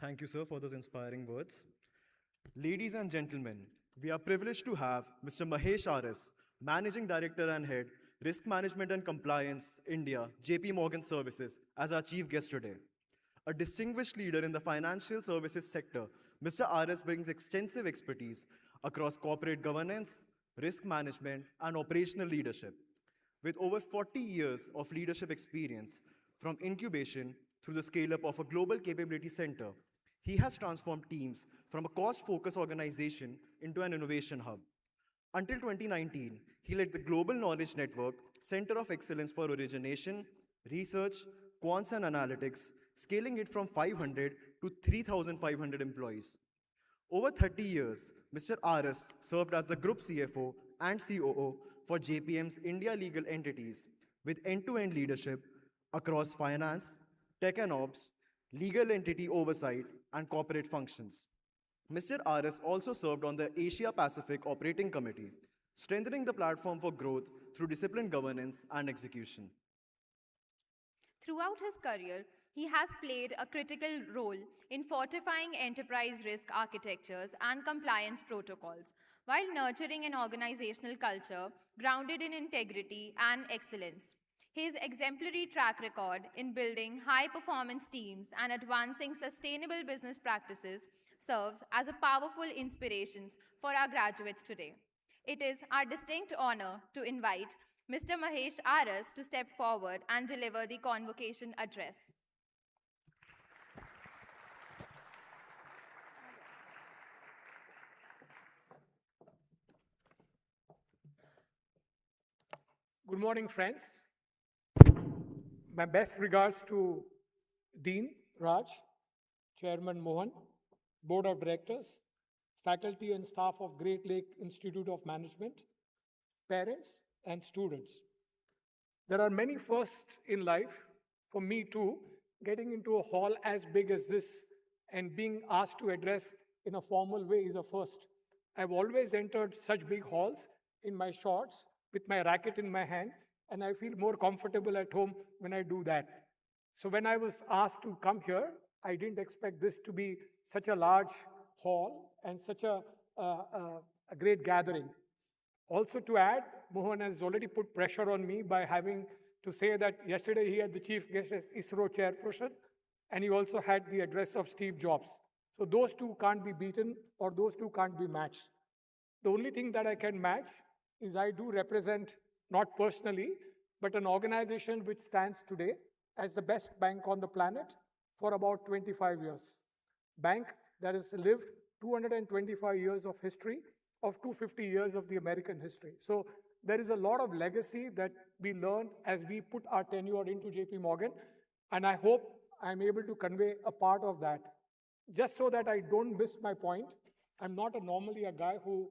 Thank you, sir, for those inspiring words. Ladies and gentlemen, we are privileged to have Mr. Mahesh Aras, Managing Director and Head, Risk Management and Compliance, India, JPMorgan Services, as our chief guest today. A distinguished leader in the financial services sector, Mr. Aras brings extensive expertise across corporate governance, risk management, and operational leadership. With over 40 years of leadership experience, from incubation through the scale-up of a global capability center, he has transformed teams from a cost-focused organization into an innovation hub. Until 2019, he led the Global Knowledge Network Center of Excellence for Origination, Research, Quants and Analytics, scaling it from 500 to 3,500 employees. Over 30 years, Mr. Aras served as the Group CFO and COO for JPM's India legal entities, with end-to-end leadership across finance, tech and ops, legal entity oversight, and corporate functions. Mr. Aras also served on the Asia Pacific Operating Committee, strengthening the platform for growth through disciplined governance and execution. Throughout his career, he has played a critical role in fortifying enterprise risk architectures and compliance protocols, while nurturing an organizational culture grounded in integrity and excellence. His exemplary track record in building high-performance teams and advancing sustainable business practices serves as a powerful inspiration for our graduates today. It is our distinct honor to invite Mr. Mahesh Aras to step forward and deliver the convocation address. Good morning, friends. My best regards to Dean Raj, Chairman Mohan, Board of Directors, faculty and staff of Great Lake Institute of Management, parents and students. There are many firsts in life. For me too, getting into a hall as big as this and being asked to address in a formal way is a first. I've always entered such big halls in my shorts with my racket in my hand, and I feel more comfortable at home when I do that. So when I was asked to come here, I didn't expect this to be such a large hall and such a great gathering. Also to add, Mohan has already put pressure on me by having to say that yesterday he had the chief guest as ISRO chairperson, and he also had the address of Steve Jobs. So those two can't be beaten, or those two can't be matched. The only thing that I can match is I do represent, not personally, but an organization which stands today as the best bank on the planet for about 25 years. Bank that has lived 225 years of history of 250 years of the American history. So there is a lot of legacy that we learned as we put our tenure into JP Morgan, and I hope I'm able to convey a part of that. Just so that I don't miss my point, I'm not normally a guy who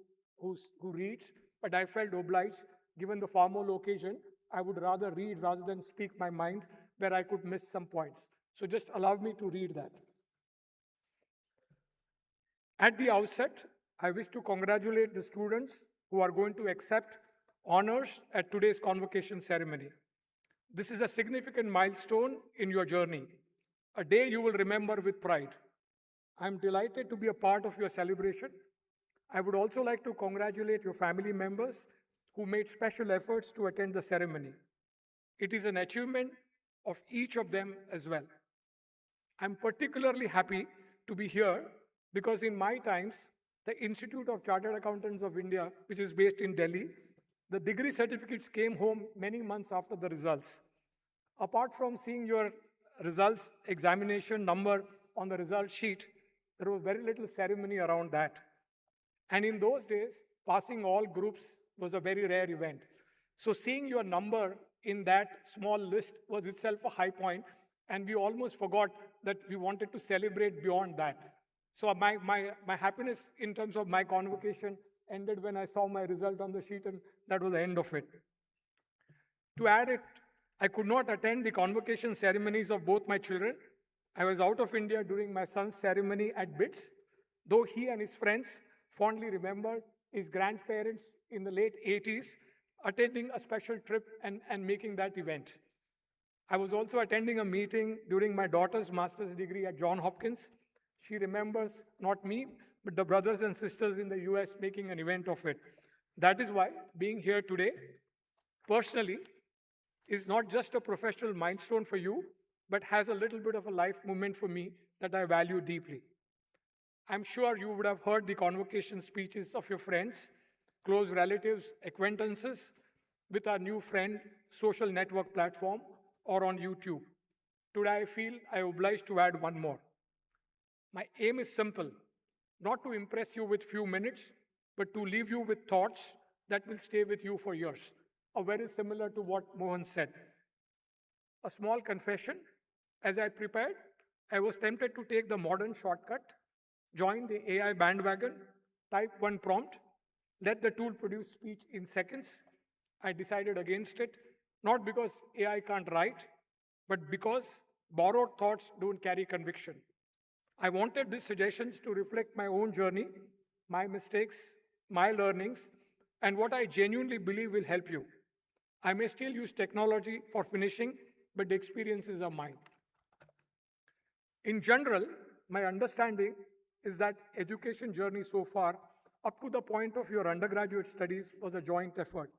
reads, but I felt obliged, given the formal occasion, I would rather read rather than speak my mind where I could miss some points. So just allow me to read that. At the outset, I wish to congratulate the students who are going to accept honors at today's convocation ceremony. This is a significant milestone in your journey, a day you will remember with pride. I'm delighted to be a part of your celebration. I would also like to congratulate your family members who made special efforts to attend the ceremony. It is an achievement of each of them as well. I'm particularly happy to be here because in my times, the Institute of Chartered Accountants of India, which is based in Delhi, the degree certificates came home many months after the results. Apart from seeing your results examination number on the result sheet, there was very little ceremony around that. And in those days, passing all groups was a very rare event. So seeing your number in that small list was itself a high point, and we almost forgot that we wanted to celebrate beyond that. So my happiness in terms of my convocation ended when I saw my result on the sheet, and that was the end of it. To add it, I could not attend the convocation ceremonies of both my children. I was out of India during my son's ceremony at BITS, though he and his friends fondly remembered his grandparents in the late 80s attending a special trip and making that event. I was also attending a meeting during my daughter's master's degree at Johns Hopkins. She remembers not me, but the brothers and sisters in the US making an event of it. That is why being here today, personally, is not just a professional milestone for you, but has a little bit of a life moment for me that I value deeply. I'm sure you would have heard the convocation speeches of your friends, close relatives, acquaintances, with our new friend social network platform or on YouTube. Today I feel I am obliged to add one more. My aim is simple, not to impress you with few minutes, but to leave you with thoughts that will stay with you for years, or very similar to what Mohan said. A small confession, as I prepared, I was tempted to take the modern shortcut, join the AI bandwagon, type one prompt, let the tool produce speech in seconds. I decided against it, not because AI can't write, but because borrowed thoughts don't carry conviction. I wanted these suggestions to reflect my own journey, my mistakes, my learnings, and what I genuinely believe will help you. I may still use technology for finishing, but the experiences are mine. In general, my understanding is that education journey so far, up to the point of your undergraduate studies, was a joint effort.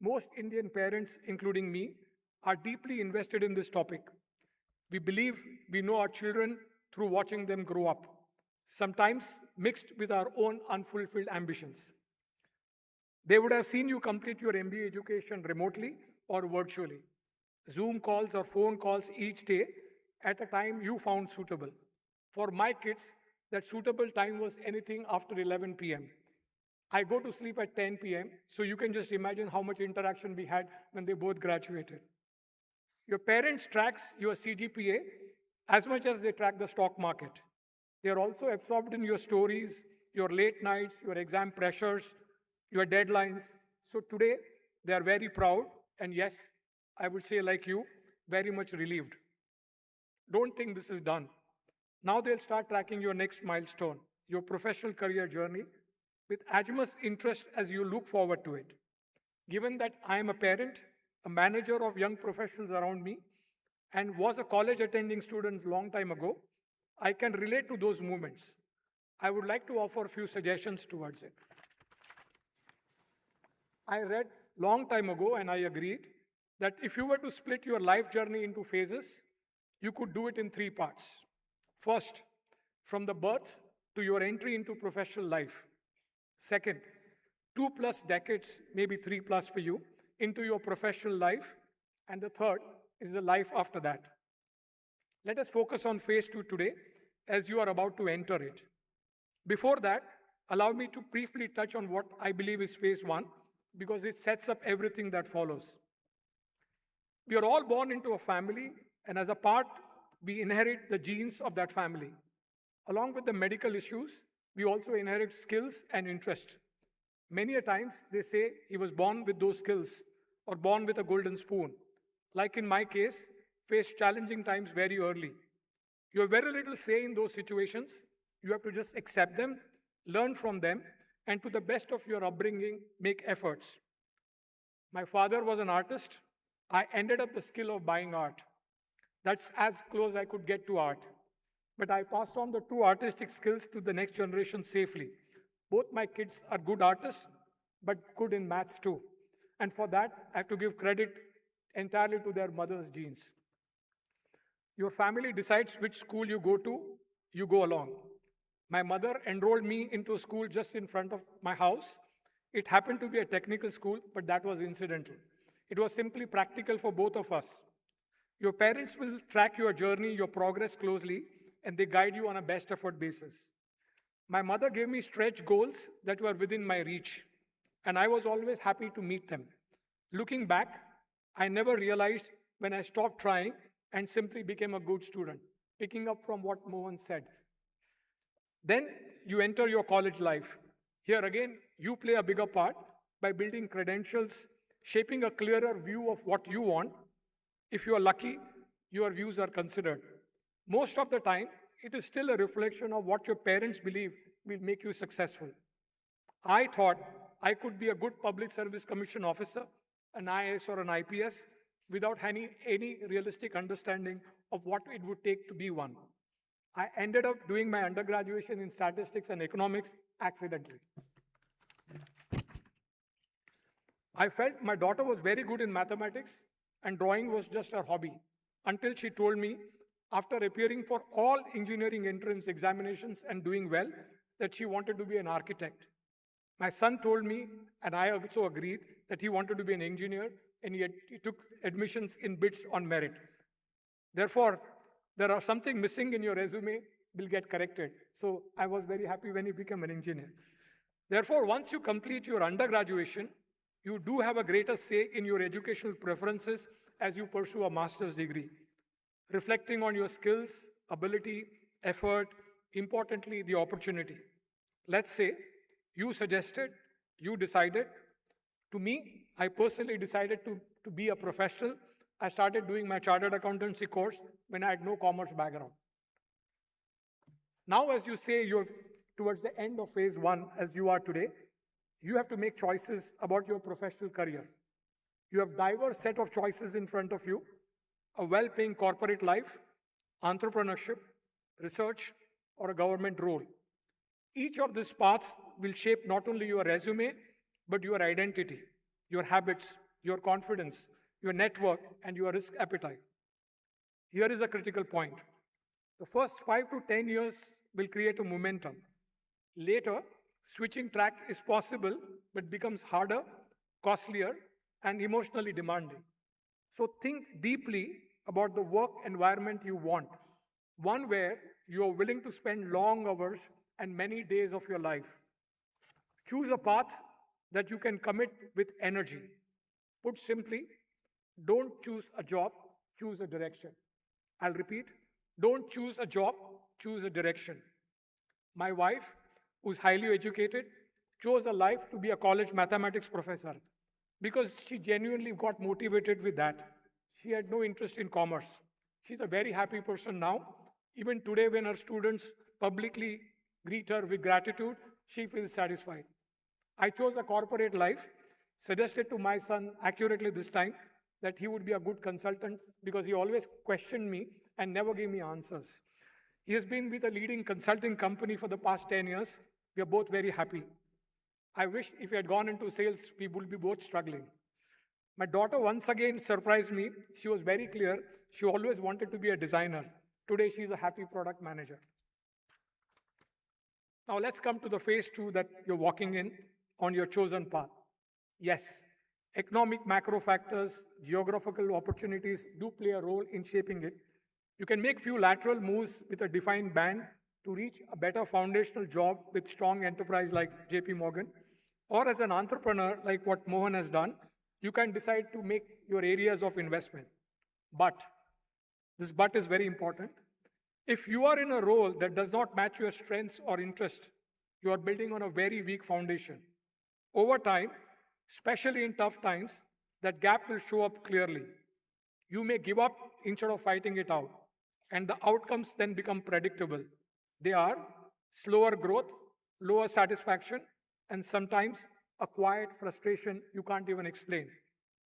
Most Indian parents, including me, are deeply invested in this topic. We believe we know our children through watching them grow up, sometimes mixed with our own unfulfilled ambitions. They would have seen you complete your MBA education remotely or virtually, Zoom calls or phone calls each day at a time you found suitable. For my kids, that suitable time was anything after 11 p.m. I go to sleep at 10 p.m., so you can just imagine how much interaction we had when they both graduated. Your parents tracks your CGPA as much as they track the stock market. They are also absorbed in your stories, your late nights, your exam pressures, your deadlines. So today, they are very proud, and yes, I would say like you, very much relieved. Don't think this is done. Now they'll start tracking your next milestone, your professional career journey, with as much interest as you look forward to it. Given that I am a parent, a manager of young professionals around me, and was a college attending student long time ago, I can relate to those moments. I would like to offer a few suggestions towards it. I read long time ago, and I agreed, that if you were to split your life journey into phases, you could do it in 3 parts. First, from the birth to your entry into professional life. Second, 2+ decades, maybe 3+ for you, into your professional life. And the third is the life after that. Let us focus on phase 2 today, as you are about to enter it. Before that, allow me to briefly touch on what I believe is phase 1, because it sets up everything that follows. We are all born into a family, and as a part, we inherit the genes of that family. Along with the medical issues, we also inherit skills and interest. Many a times, they say he was born with those skills or born with a golden spoon. Like in my case, faced challenging times very early. You have very little say in those situations. You have to just accept them, learn from them, and to the best of your upbringing, make efforts. My father was an artist. I ended up the skill of buying art. That's as close I could get to art. But I passed on the 2 artistic skills to the next generation safely. Both my kids are good artists, but good in maths too. And for that, I have to give credit entirely to their mother's genes. Your family decides which school you go to, you go along. My mother enrolled me into a school just in front of my house. It happened to be a technical school, but that was incidental. It was simply practical for both of us. Your parents will track your journey, your progress closely, and they guide you on a best effort basis. My mother gave me stretch goals that were within my reach, and I was always happy to meet them. Looking back, I never realized when I stopped trying and simply became a good student, picking up from what Mohan said. Then you enter your college life. Here again, you play a bigger part by building credentials, shaping a clearer view of what you want. If you are lucky, your views are considered. Most of the time, it is still a reflection of what your parents believe will make you successful. I thought I could be a good public service commission officer, an IAS or an IPS, without any realistic understanding of what it would take to be one. I ended up doing my undergraduate in statistics and economics accidentally. I felt my daughter was very good in mathematics and drawing was just her hobby, until she told me, after appearing for all engineering entrance examinations and doing well, that she wanted to be an architect. My son told me, and I also agreed, that he wanted to be an engineer, and he took admissions in bids on merit. Therefore, there are something missing in your resume will get corrected. So I was very happy when he became an engineer. Therefore, once you complete your undergraduation, you do have a greater say in your educational preferences as you pursue a master's degree, reflecting on your skills, ability, effort, importantly, the opportunity. Let's say you suggested, you decided. To me, I personally decided to be a professional. I started doing my chartered accountancy course when I had no commerce background. Now, as you say, you're towards the end of phase one, as you are today, you have to make choices about your professional career. You have diverse set of choices in front of you: a well-paying corporate life, entrepreneurship, research, or a government role. Each of these paths will shape not only your resume, but your identity, your habits, your confidence, your network, and your risk appetite. Here is a critical point. The first 5 to 10 years will create a momentum. Later, switching track is possible, but becomes harder, costlier, and emotionally demanding. So think deeply about the work environment you want, one where you are willing to spend long hours and many days of your life. Choose a path that you can commit with energy. Put simply, don't choose a job, choose a direction. I'll repeat, don't choose a job, choose a direction. My wife, who's highly educated, chose a life to be a college mathematics professor because she genuinely got motivated with that. She had no interest in commerce. She's a very happy person now. Even today, when her students publicly greet her with gratitude, she feels satisfied. I chose a corporate life, suggested to my son accurately this time that he would be a good consultant because he always questioned me and never gave me answers. He has been with a leading consulting company for the past 10 years. We are both very happy. I wish if he had gone into sales, we would be both struggling. My daughter once again surprised me. She was very clear. She always wanted to be a designer. Today, she is a happy product manager. Now let's come to the phase 2 that you're walking in on your chosen path. Yes, economic macro factors, geographical opportunities do play a role in shaping it. You can make few lateral moves with a defined band to reach a better foundational job with strong enterprise like JPMorgan, or as an entrepreneur like what Mohan has done, you can decide to make your areas of investment. But, this but is very important. If you are in a role that does not match your strengths or interest, you are building on a very weak foundation. Over time, especially in tough times, that gap will show up clearly. You may give up instead of fighting it out, and the outcomes then become predictable. They are slower growth, lower satisfaction, and sometimes a quiet frustration you can't even explain.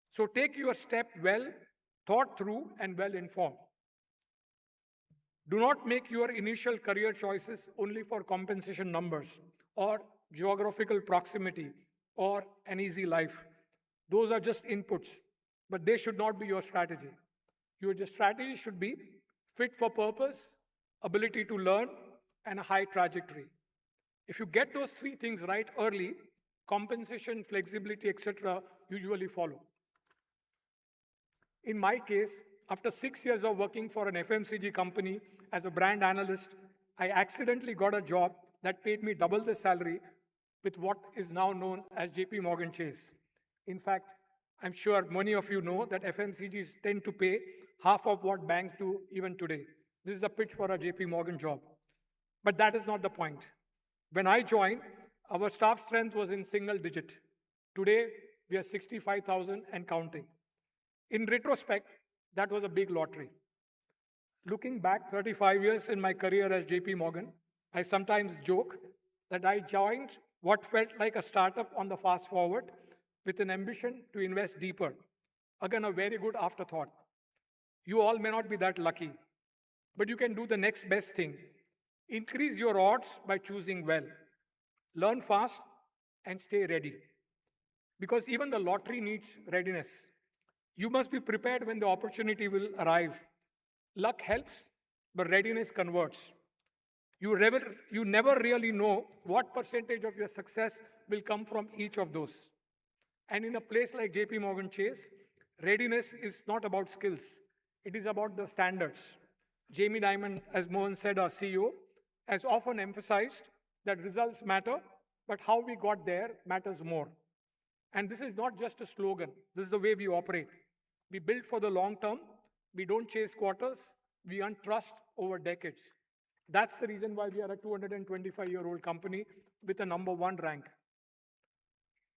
So take your step well thought through and well informed. Do not make your initial career choices only for compensation numbers or geographical proximity or an easy life. Those are just inputs, but they should not be your strategy. Your strategy should be fit for purpose, ability to learn, and a high trajectory. If you get those three things right early, compensation, flexibility, etc., usually follow. In my case, after 6 years of working for an FMCG company as a brand analyst, I accidentally got a job that paid me double the salary with what is now known as JPMorgan Chase. In fact, I'm sure many of you know that FMCGs tend to pay half of what banks do even today. This is a pitch for a JPMorgan job. But that is not the point. When I joined, our staff strength was in single digit. Today, we are 65,000 and counting. In retrospect, that was a big lottery. Looking back 35 years in my career as JP Morgan, I sometimes joke that I joined what felt like a startup on the fast forward with an ambition to invest deeper. Again, a very good afterthought. You all may not be that lucky, but you can do the next best thing. Increase your odds by choosing well. Learn fast and stay ready. Because even the lottery needs readiness. You must be prepared when the opportunity will arrive. Luck helps, but readiness converts. You never really know what percentage of your success will come from each of those. And in a place like JP Morgan Chase, readiness is not about skills. It is about the standards. Jamie Dimon, as Mohan said, our CEO, has often emphasized that results matter, but how we got there matters more. And this is not just a slogan. This is the way we operate. We build for the long term. We don't chase quarters. We earn trust over decades. That's the reason why we are a 225-year-old company with a #1 rank.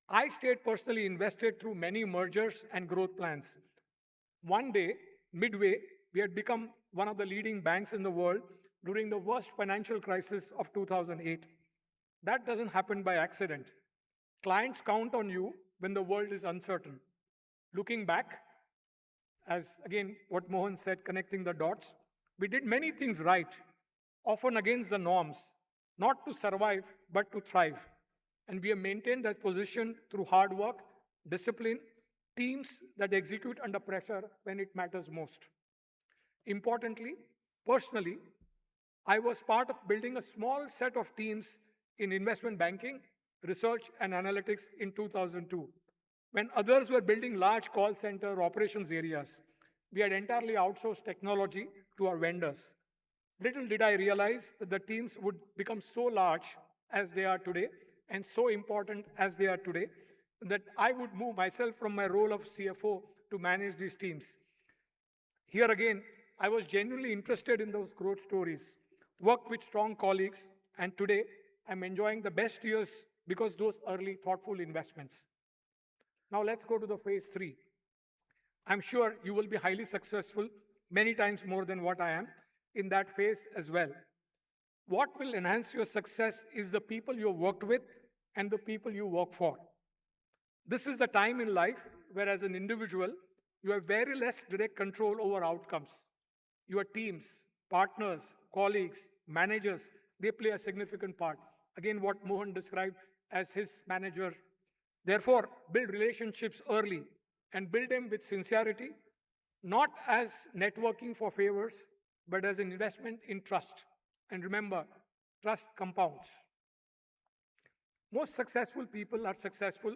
I stayed personally invested through many mergers and growth plans. One day, midway, we had become one of the leading banks in the world during the worst financial crisis of 2008. That doesn't happen by accident. Clients count on you when the world is uncertain. Looking back, as again what Mohan said, connecting the dots, we did many things right, often against the norms, not to survive, but to thrive. And we have maintained that position through hard work, discipline, teams that execute under pressure when it matters most. Importantly, personally, I was part of building a small set of teams in investment banking, research, and analytics in 2002. When others were building large call center operations areas, we had entirely outsourced technology to our vendors. Little did I realize that the teams would become so large as they are today and so important as they are today that I would move myself from my role of CFO to manage these teams. Here again, I was genuinely interested in those growth stories, worked with strong colleagues, and today I'm enjoying the best years because those early thoughtful investments. Now let's go to the phase 3. I'm sure you will be highly successful, many times more than what I am, in that phase as well. What will enhance your success is the people you worked with and the people you work for. This is the time in life where as an individual, you have very less direct control over outcomes. Your teams, partners, colleagues, managers, they play a significant part. Again, what Mohan described as his manager. Therefore, build relationships early and build them with sincerity, not as networking for favors, but as an investment in trust. And remember, trust compounds. Most successful people are successful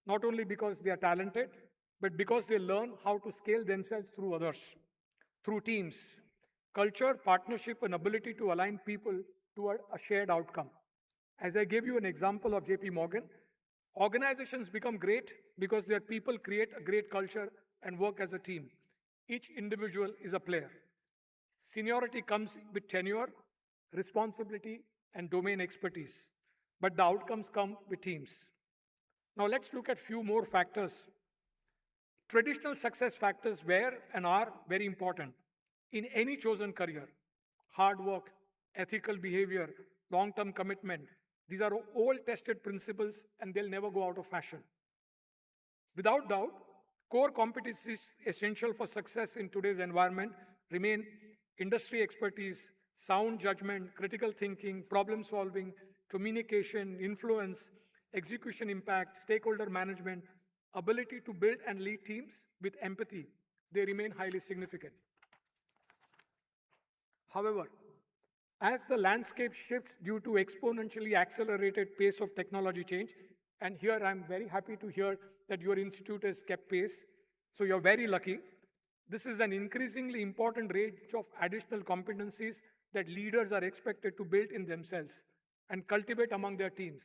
not only because they are talented, but because they learn how to scale themselves through others, through teams, culture, partnership, and ability to align people toward a shared outcome. As I gave you an example of JP Morgan, organizations become great because their people create a great culture and work as a team. Each individual is a player. Seniority comes with tenure, responsibility, and domain expertise, but the outcomes come with teams. Now let's look at a few more factors. Traditional success factors were and are very important in any chosen career. Hard work, ethical behavior, long-term commitment. These are all tested principles and they'll never go out of fashion. Without doubt, core competencies essential for success in today's environment remain industry expertise, sound judgment, critical thinking, problem solving, communication, influence, execution impact, stakeholder management, ability to build and lead teams with empathy. They remain highly significant. However, as the landscape shifts due to exponentially accelerated pace of technology change, and here I'm very happy to hear that your institute has kept pace, so you're very lucky, This is an increasingly important range of additional competencies that leaders are expected to build in themselves and cultivate among their teams,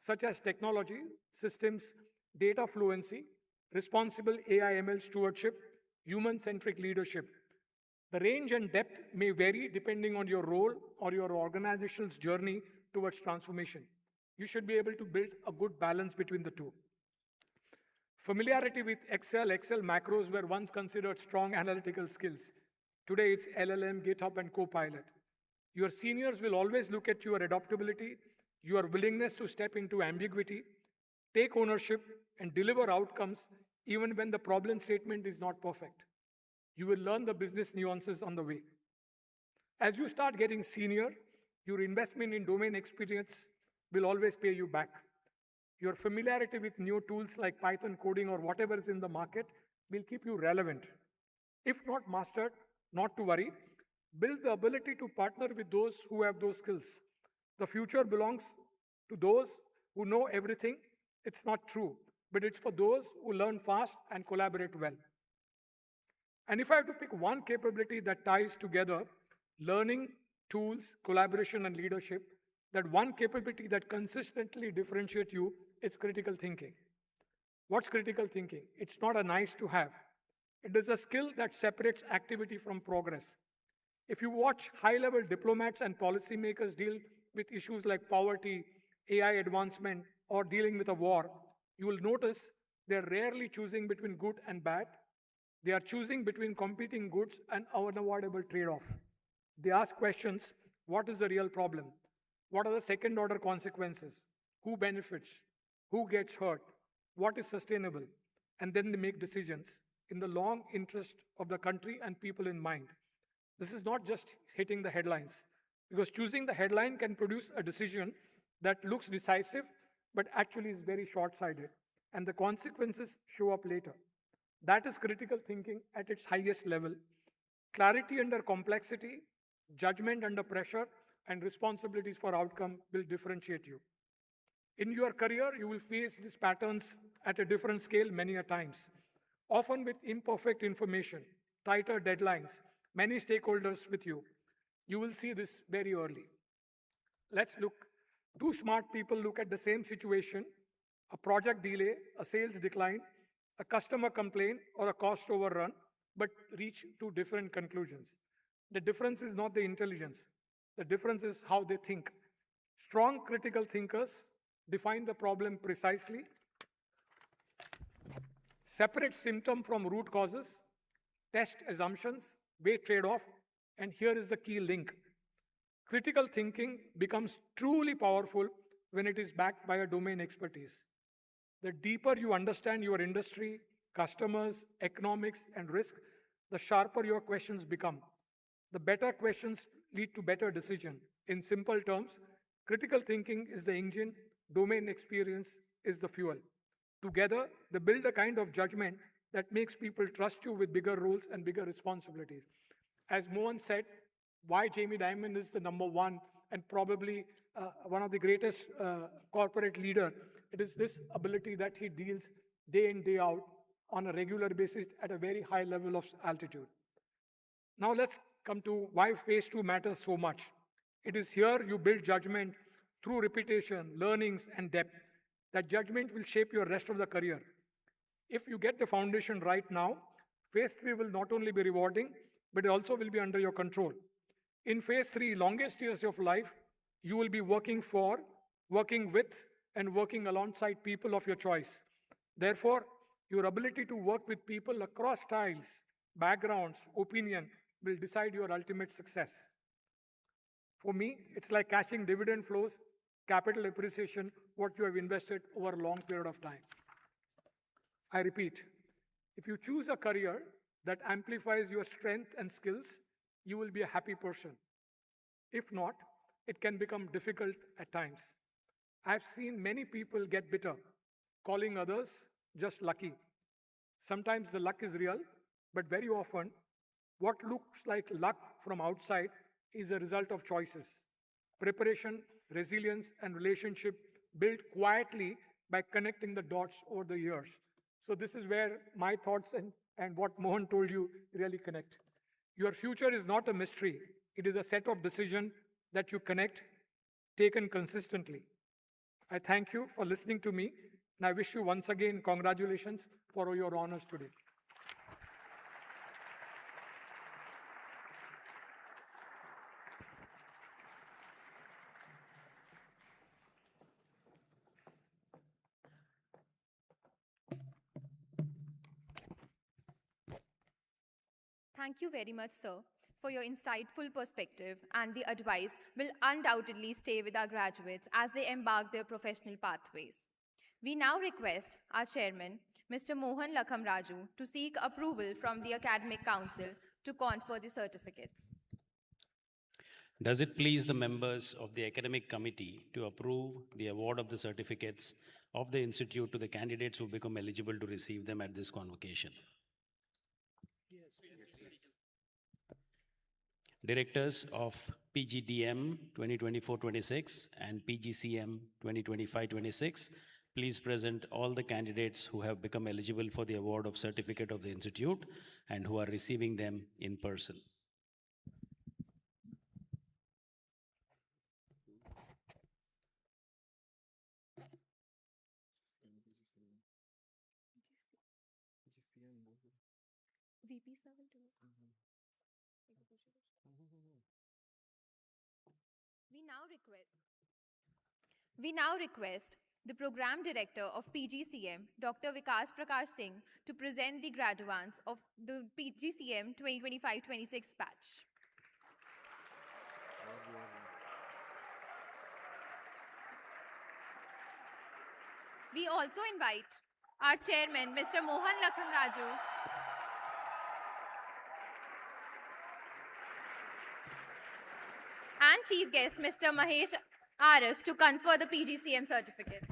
such as technology, systems, data fluency, responsible AI/ML stewardship, human-centric leadership. The range and depth may vary depending on your role or your organization's journey towards transformation. You should be able to build a good balance between the two. Familiarity with Excel macros were once considered strong analytical skills. Today it's LLM, GitHub, and Copilot. Your seniors will always look at your adaptability, your willingness to step into ambiguity, take ownership, and deliver outcomes even when the problem statement is not perfect. You will learn the business nuances on the way. As you start getting senior, your investment in domain experience will always pay you back. Your familiarity with new tools like Python coding or whatever is in the market will keep you relevant. If not mastered, not to worry. Build the ability to partner with those who have those skills. The future belongs to those who know everything. It's not true, but it's for those who learn fast and collaborate well. And if I have to pick one capability that ties together learning, tools, collaboration, and leadership, that one capability that consistently differentiates you is critical thinking. What's critical thinking? It's not a nice to have. It is a skill that separates activity from progress. If you watch high-level diplomats and policymakers deal with issues like poverty, AI advancement, or dealing with a war, you will notice they're rarely choosing between good and bad. They are choosing between competing goods and unavoidable trade-off. They ask questions: what is the real problem? What are the second-order consequences? Who benefits? Who gets hurt? What is sustainable? And then they make decisions in the long interest of the country and people in mind. This is not just hitting the headlines, because choosing the headline can produce a decision that looks decisive, but actually is very short-sighted, and the consequences show up later. That is critical thinking at its highest level. Clarity under complexity, judgment under pressure, and responsibilities for outcome will differentiate you. In your career, you will face these patterns at a different scale many a times, often with imperfect information, tighter deadlines, many stakeholders with you. You will see this very early. Let's look. Two smart people look at the same situation: a project delay, a sales decline, a customer complaint, or a cost overrun, but reach two different conclusions. The difference is not the intelligence. The difference is how they think. Strong critical thinkers define the problem precisely, separate symptom from root causes, test assumptions, weigh trade-off, and here is the key link. Critical thinking becomes truly powerful when it is backed by a domain expertise. The deeper you understand your industry, customers, economics, and risk, the sharper your questions become. The better questions lead to better decision. In simple terms, critical thinking is the engine, domain experience is the fuel. Together, they build a kind of judgment that makes people trust you with bigger roles and bigger responsibilities. As Mohan said, why Jamie Dimon is the number one and probably one of the greatest corporate leader, it is this ability that he deals day in, day out on a regular basis at a very high level of altitude. Now let's come to why phase 2 matters so much. It is here you build judgment through repetition, learnings, and depth. That judgment will shape your rest of the career. If you get the foundation right now, phase 3 will not only be rewarding, but it also will be under your control. In phase 3, longest years of life, you will be working for, working with, and working alongside people of your choice. Therefore, your ability to work with people across styles, backgrounds, opinion will decide your ultimate success. For me, it's like cashing dividend flows, capital appreciation, what you have invested over a long period of time. I repeat, if you choose a career that amplifies your strength and skills, you will be a happy person. If not, it can become difficult at times. I've seen many people get bitter, calling others just lucky. Sometimes the luck is real, but very often, what looks like luck from outside is a result of choices. Preparation, resilience, and relationship built quietly by connecting the dots over the years. So this is where my thoughts and what Mohan told you really connect. Your future is not a mystery. It is a set of decisions that you connect, taken consistently. I thank you for listening to me, and I wish you once again congratulations for your honors today. Thank you very much, sir, for your insightful perspective, and the advice will undoubtedly stay with our graduates as they embark their professional pathways. We now request our chairman, Mr. Mohan Lakhamraju, to seek approval from the Academic Council to confer the certificates. Does it please the members of the academic committee to approve the award of the certificates of the institute to the candidates who become eligible to receive them at this convocation? Directors of PGDM 2024-26 and PGCM 2025-26, please present all the candidates who have become eligible for the award of certificate of the institute and who are receiving them in person. VP sir will do it. We now request the Program Director of PGCM, Dr. Vikas Prakash Singh, to present the graduates of the PGCM 2025-26 batch. We also invite our chairman, Mr. Mohan Lakhamraju, and chief guest, Mr. Mahesh Aras, to confer the PGCM certificates.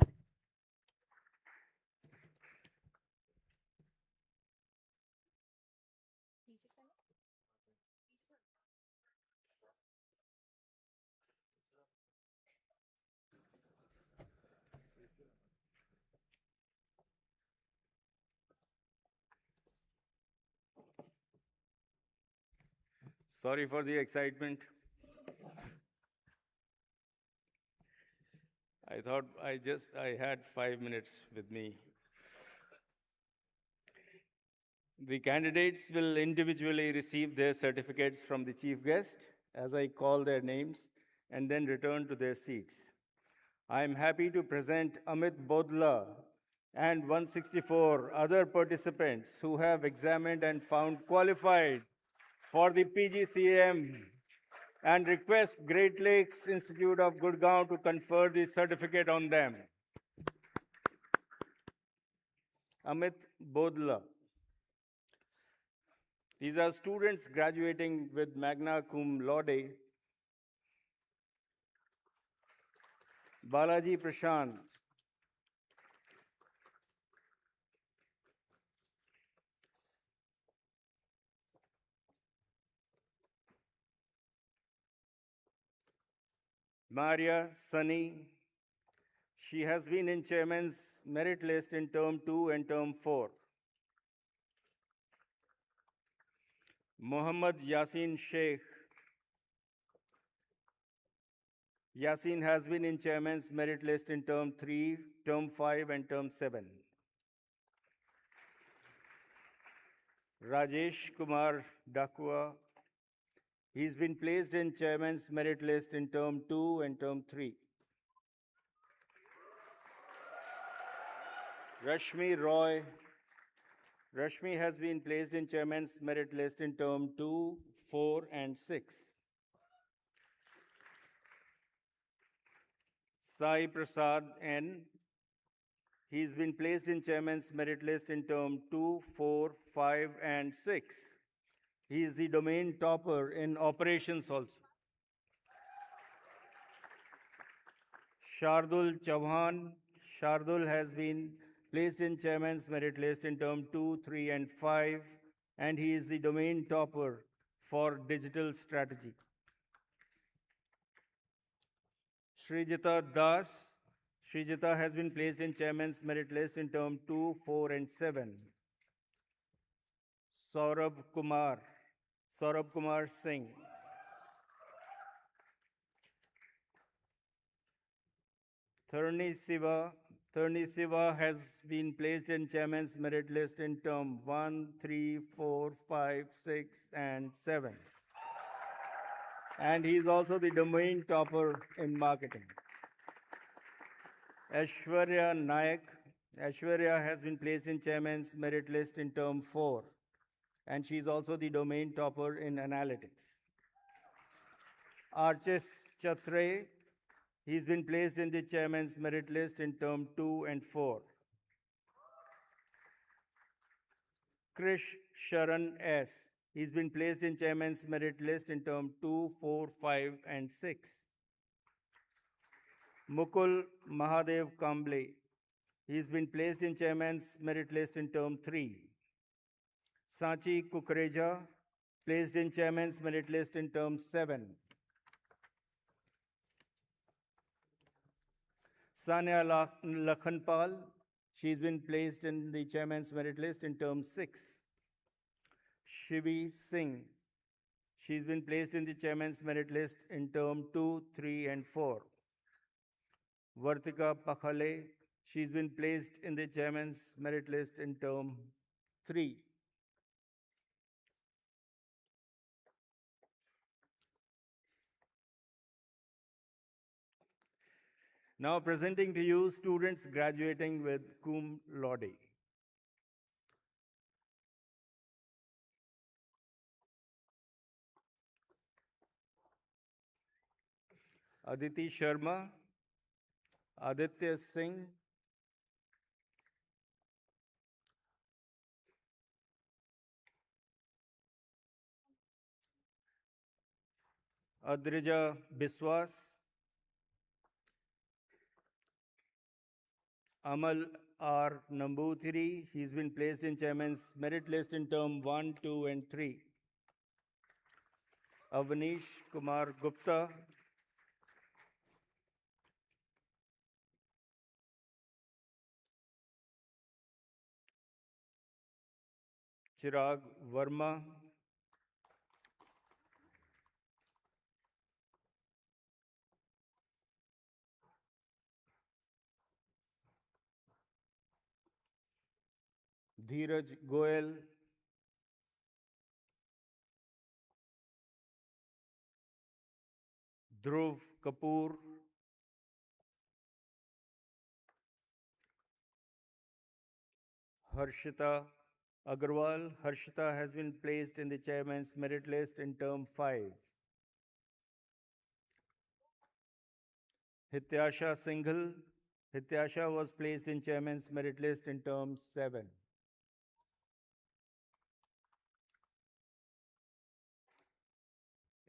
Sorry for the excitement. I thought I had 5 minutes with me. The candidates will individually receive their certificates from the chief guest as I call their names and then return to their seats. I am happy to present Amit Bodla and 164 other participants who have examined and found qualified for the PGCM and request Great Lakes Institute of Gurgaon to confer the certificate on them. Amit Bodla. These are students graduating with magna cum laude. Balaji Prashant. Maria Sunny. She has been in chairman's merit list in term 2 and term 4. Mohammad Yasin Sheikh. Yasin has been in chairman's merit list in term 3, term 5, and term 7. Rajesh Kumar Dakua. He's been placed in chairman's merit list in term 2 and term 3. Rashmi Roy. Rashmi has been placed in chairman's merit list in term 2, 4, and 6. Sai Prasad N. He's been placed in chairman's merit list in term 2, 4, 5, and 6. He is the domain topper in operations also. Shardul Chauhan. Shardul has been placed in chairman's merit list in term 2, 3, and 5, and he is the domain topper for digital strategy. Srijita Das. Srijita has been placed in Chairman's Merit List in term 2, 4, and 7. Saurabh Kumar Singh. Tharni Siva has been placed in Chairman's Merit List in term 1, 3, 4, 5, 6, and 7. And he is also the domain topper in marketing. Aishwarya Nayak. Aishwarya has been placed in Chairman's Merit List in term 4. And she is also the domain topper in analytics. Archis Chatre, he's been placed in the Chairman's Merit List in term 2 and 4. Krish Sharan S, he's been placed in Chairman's Merit List in term 2, 4, 5, and 6. Mukul Mahadev Kamble, he's been placed in Chairman's Merit List in term 3. Sachi Kukreja, placed in Chairman's Merit List in term 7. Sanya Lakhanpal, she's been placed in the Chairman's Merit List in term 6. Shivi Singh, she's been placed in the Chairman's Merit List in term 2, 3, and 4. Vartika Pakhale, she's been placed in the Chairman's Merit List in term 3. Now presenting to you students graduating with cum laude. Aditi Sharma, Aditya Singh, Adrija Biswas, Amal R. Namboothiri, he's been placed in Chairman's Merit List in term 1, 2, and 3. Avanish Kumar Gupta, Chirag Verma, Dheeraj Goel, Dhruv Kapoor, Harshita Agarwal. Harshita has been placed in the Chairman's Merit List in term 5. Hityasha Singhal. Hityasha was placed in Chairman's Merit List in term 7.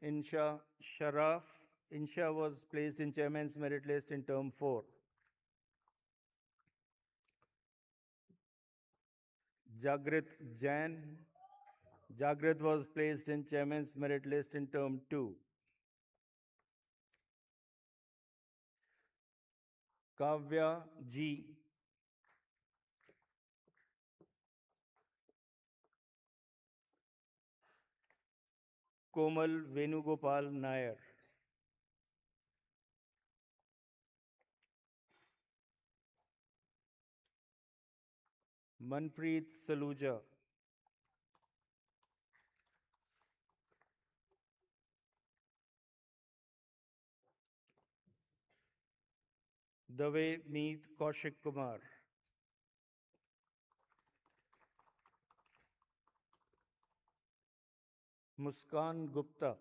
Insha Sharaf. Insha was placed in Chairman's Merit List in term 4. Jagrit Jain. Jagrit was placed in Chairman's Merit List in term 2. Kavya G. Komal Venugopal Nair. Manpreet Saluja. Dave Meet Kaushik Kumar. Muskan Gupta.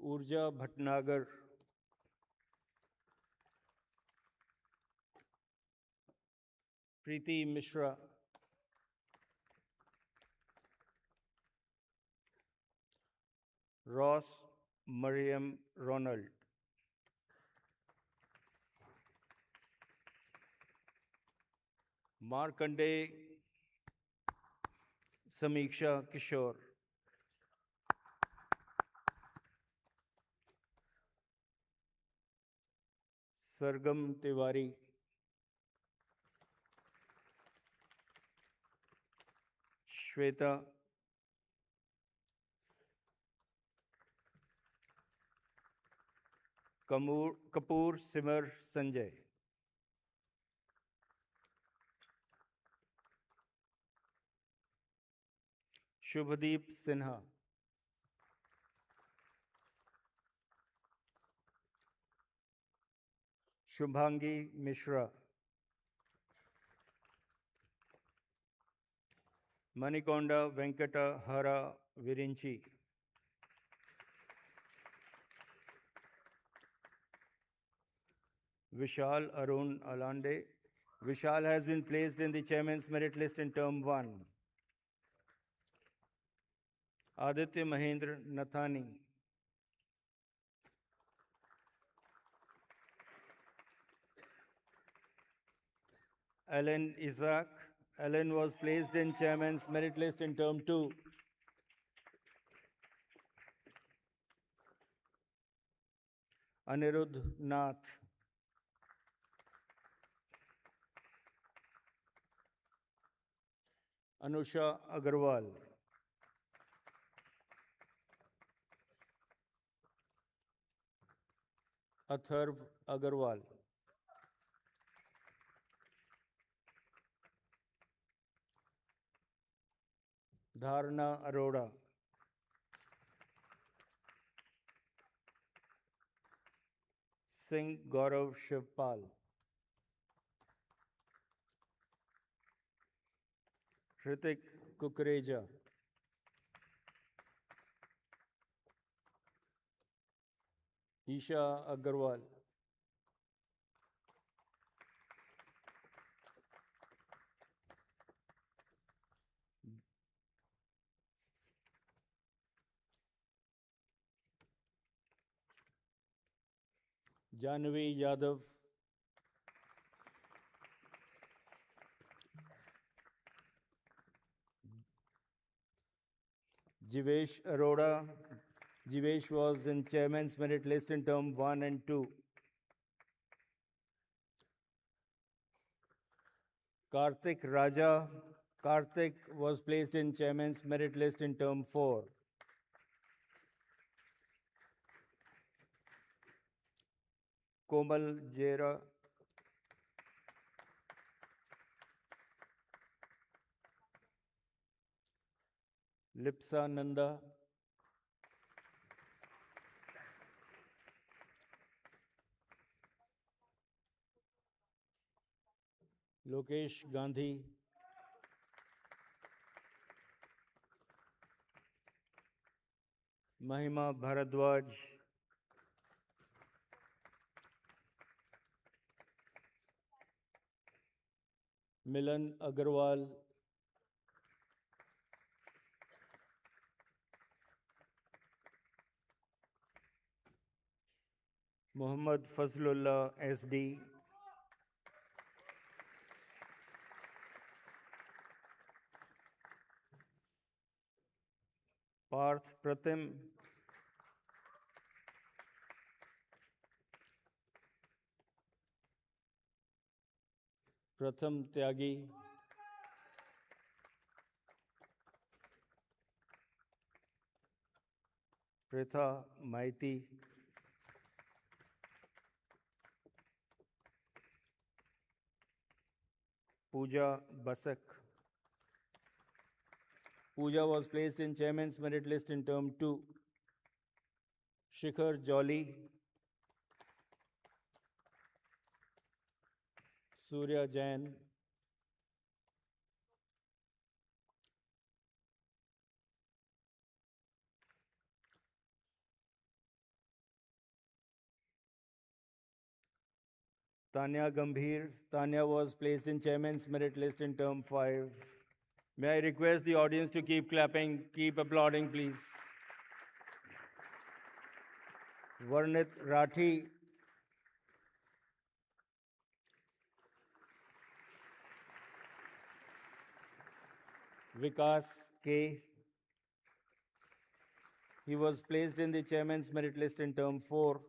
Urja Bhatnagar. Preeti Mishra. Ross Mariam Ronald. Markande Samiksha Kishore. Sargam Tiwari, Shweta, Kapoor Simar Sanjay, Shubhadeep Sinha, Shubhangi Mishra, Manikonda Venkata Hara Virinchi, Vishal Arun Alande. Vishal has been placed in the chairman's merit list in term 1. Aditya Mahendra Nathani, Alan Isaac. Alan was placed in chairman's merit list in term 2. Anirudh Nath, Anusha Agarwal, Atharv Agarwal, Dharna Arora, Singh Gaurav Shivpal, Hrithik Kukreja, Isha Agarwal, Janvi Yadav, Jivesh Arora. Jivesh was in chairman's merit list in term 1 and 2. Karthik Raja. Karthik was placed in chairman's merit list in term 4. Komal Jera. Lipsa Nanda. Lokesh Gandhi. Mahima Bharadwaj. Milan Agarwal. Muhammad Fazlullah SD. Parth Pratim. Pratham Tyagi. Pritha Maiti. Pooja Basak. Pooja was placed in chairman's merit list in term 2. Shikhar Jolly. Surya Jain. Tanya Gambhir. Tanya was placed in chairman's merit list in term 5. May I request the audience to keep clapping, keep applauding, please. Varnit Rathi. Vikas K. He was placed in the chairman's merit list in term 4.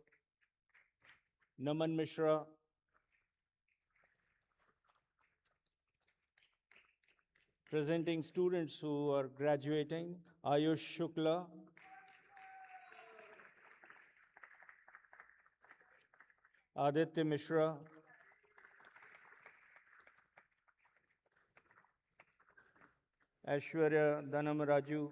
Naman Mishra. Presenting students who are graduating, Ayush Shukla, Aditya Mishra, Aishwarya Dhanam Raju,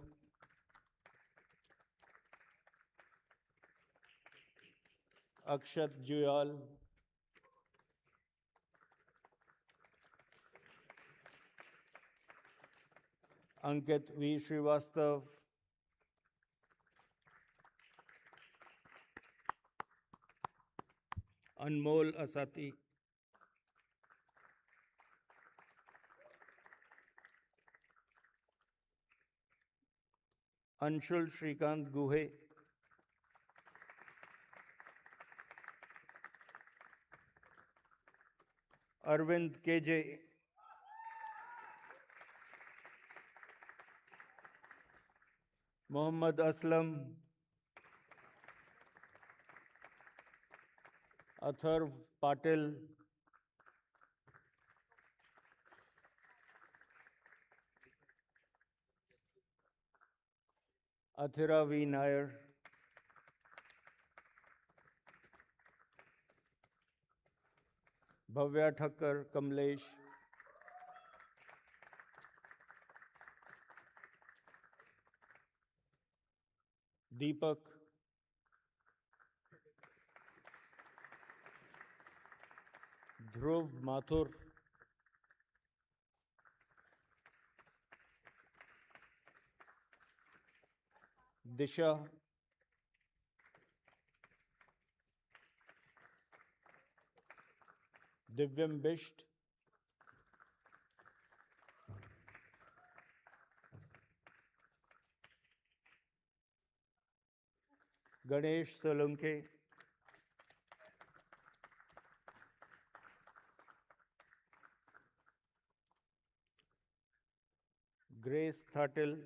Akshat Juyal, Ankit V. Srivastav, Anmol Asati, Anshul Shrikant Guhe, Arvind KJ, Mohammad Aslam, Atharv Patil, Athira V. Nair, Bhavya Thakkar Kamlesh, Deepak, Dhruv Mathur, Disha, Divyam Bisht, Ganesh Salunke, Grace Thatil,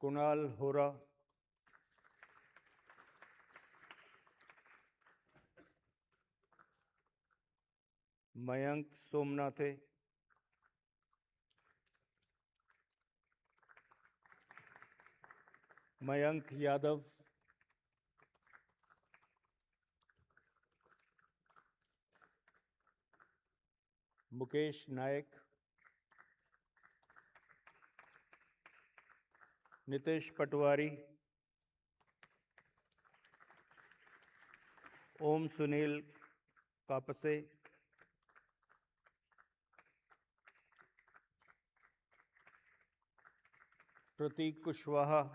Kunal Hora, Mayank Somnathe, Mayank Yadav, Mukesh Naik, Nitish Patwari, Om Sunil Kapase, Prateek Kushwaha,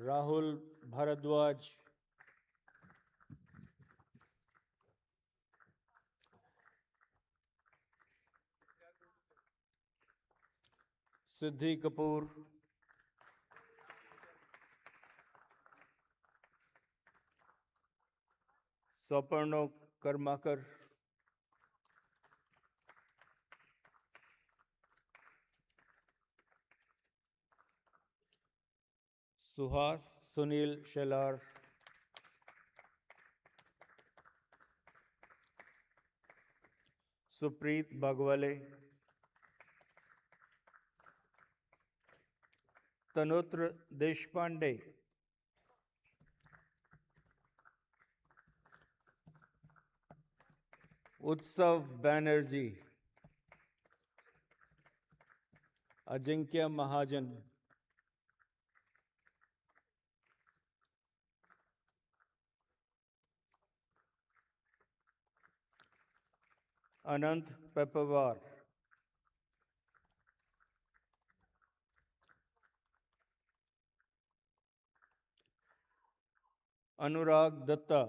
Rahul Bharadwaj, Siddhi Kapoor, Saparno Karmakar, Suhas Sunil Shelar, Supreet Bagwale, Tanutra Deshpande, Utsav Banerjee, Ajinkya Mahajan, Anant Pepawar, Anurag Datta,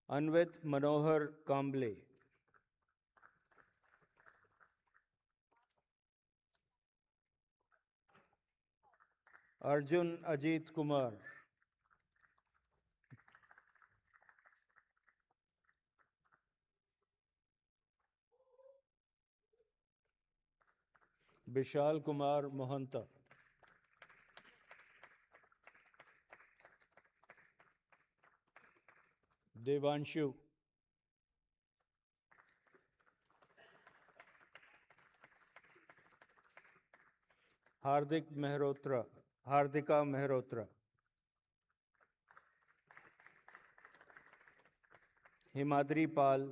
Anvit Manohar Kamble, Arjun Ajit Kumar, Bishal Kumar Mohanta. Devanshu. Hardika Mehrotra. Himadri Pal.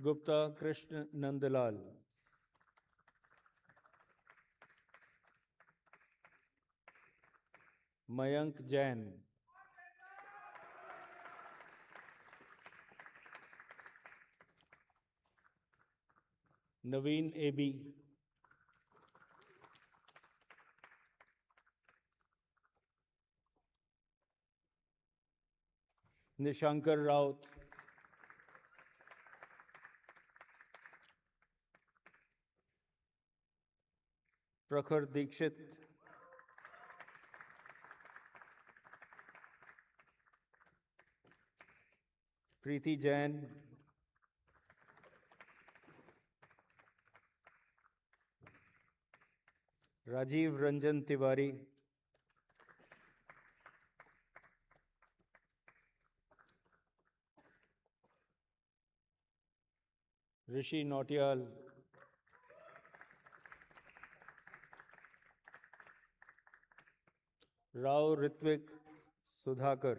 Gupta Krishna Nandalal. Mayank Jain. Naveen AB. Nishankar Raut. Prakhar Dikshit. Preeti Jain. Rajiv Ranjan Tiwari. Rishi Nautiyal. Rao Ritvik Sudhakar.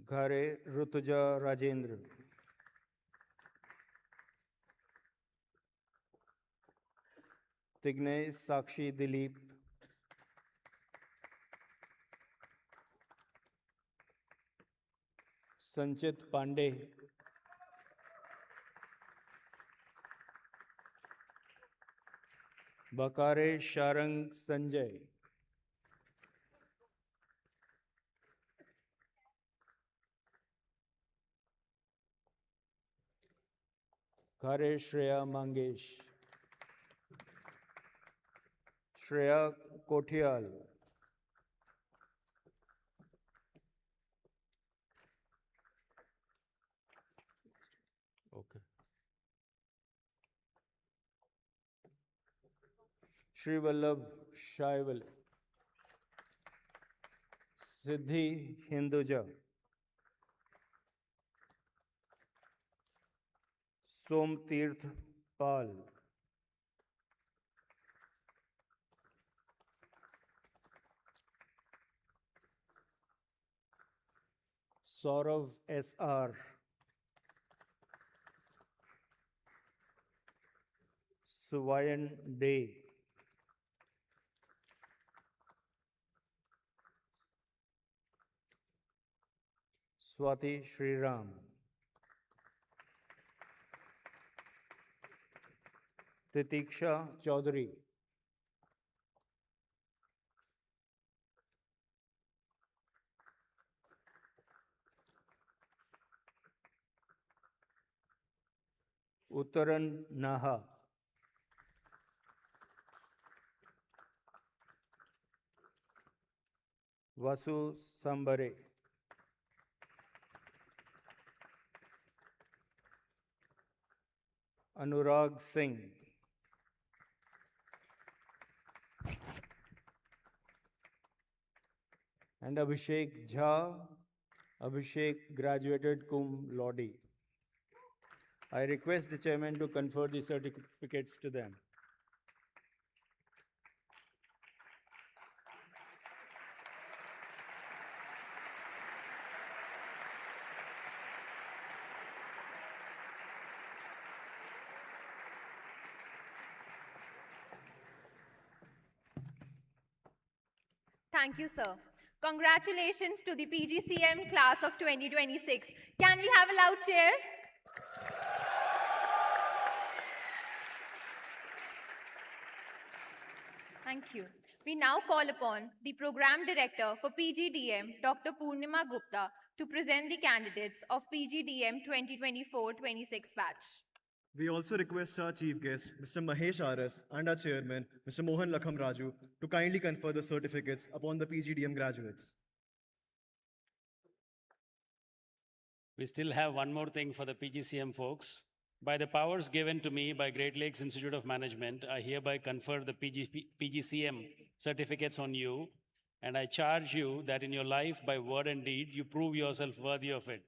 Ghare Rutuja Rajendra. Tigne Sakshi Dilip. Sanchit Pandey. Bakare Sharang Sanjay. Khare Shreya Mangesh. Shreya Kothiyal. Okay. Shri Vallabh Shaival. Siddhi Hinduja. Som Tirth Pal. Saurav S.R. Suvayan Day. Swati Shriram. Titiksha Chaudhary. Uttaran Naha. Vasu Sambare. Anurag Singh. And Abhishek Jha. Abhishek graduated cum laude. I request the chairman to confer the certificates to them. Thank you, sir. Congratulations to the PGCM class of 2026. Can we have a loud cheer? Thank you. We now call upon the Program Director for PGDM, Dr. Purnima Gupta, to present the candidates of PGDM 2024-26 batch. We also request our chief guest, Mr. Mahesh Aras, and our chairman, Mr. Mohan Raju, to kindly confer the certificates upon the PGDM graduates. We still have one more thing for the PGCM folks. By the powers given to me by Great Lakes Institute of Management, I hereby confer the PGCM certificates on you, and I charge you that in your life, by word and deed, you prove yourself worthy of it.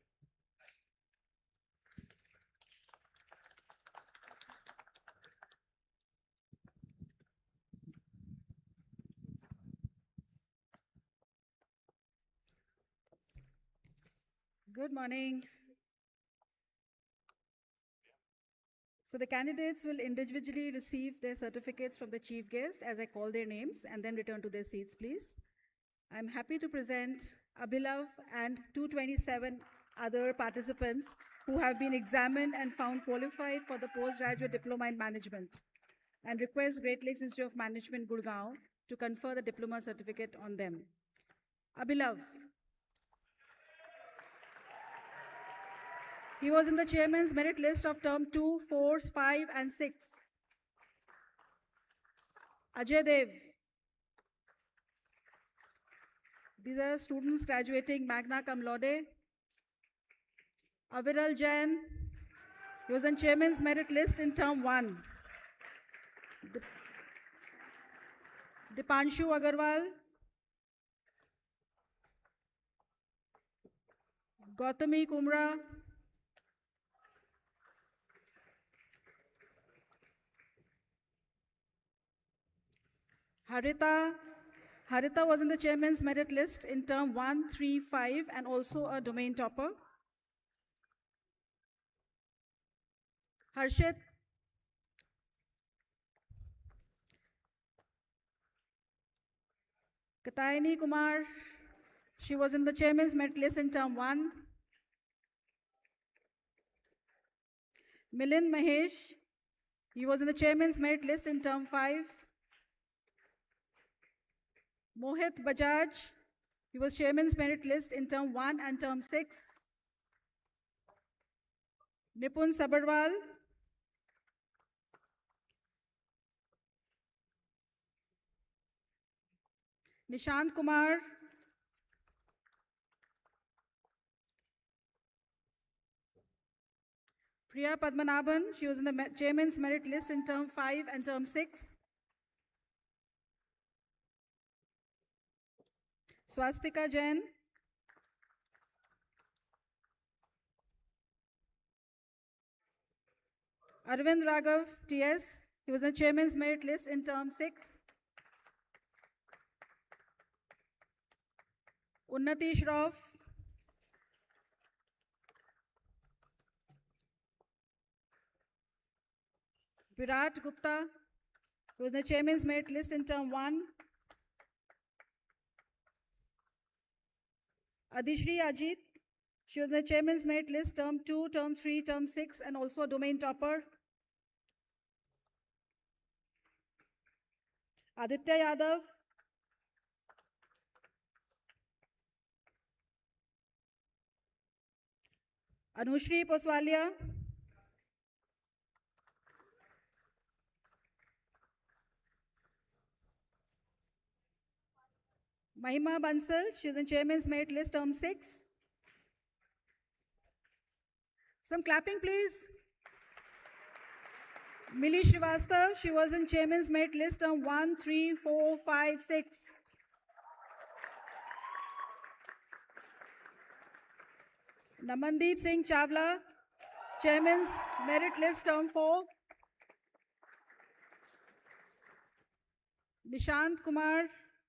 Good morning. So the candidates will individually receive their certificates from the chief guest as I call their names and then return to their seats, please. I'm happy to present Abhilav and 227 other participants who have been examined and found qualified for the postgraduate diploma in management, and request Great Lakes Institute of Management, Gurgaon, to confer the diploma certificate on them. Abhilav. He was in the chairman's merit list of term 2, 4, 5, and 6. Ajay Dev. These are students graduating magna cum laude. Aviral Jain. He was in chairman's merit list in term 1. Dipanshu Agarwal. Gautami Kumra. Harita was in the chairman's merit list in term 1, 3, 5, and also a domain topper. Harshit. Katayani Kumar. She was in the chairman's merit list in term 1. Milind Mahesh. He was in the chairman's merit list in term 5. Mohit Bajaj, he was chairman's merit list in term 1 and term 6. Nipun Sabarwal. Nishant Kumar. Priya Padmanabhan, she was in the chairman's merit list in term 5 and term 6. Swastika Jain. Arvind Raghav, TS. He was in the chairman's merit list in term 6. Unnati Shroff. Virat Gupta. He was in the chairman's merit list in term 1. Adishri Ajit, she was in the chairman's merit list term 2, term 3, term 6, and also a domain topper. Aditya Yadav. Anushri Poswalia. Mahima Bansal, she was in chairman's merit list term 6. Some clapping, please. Mili Srivastav, she was in chairman's merit list term 1, 3, 4, 5, 6. Namandeep Singh Chawla, chairman's merit list term 4. Nishant Kumar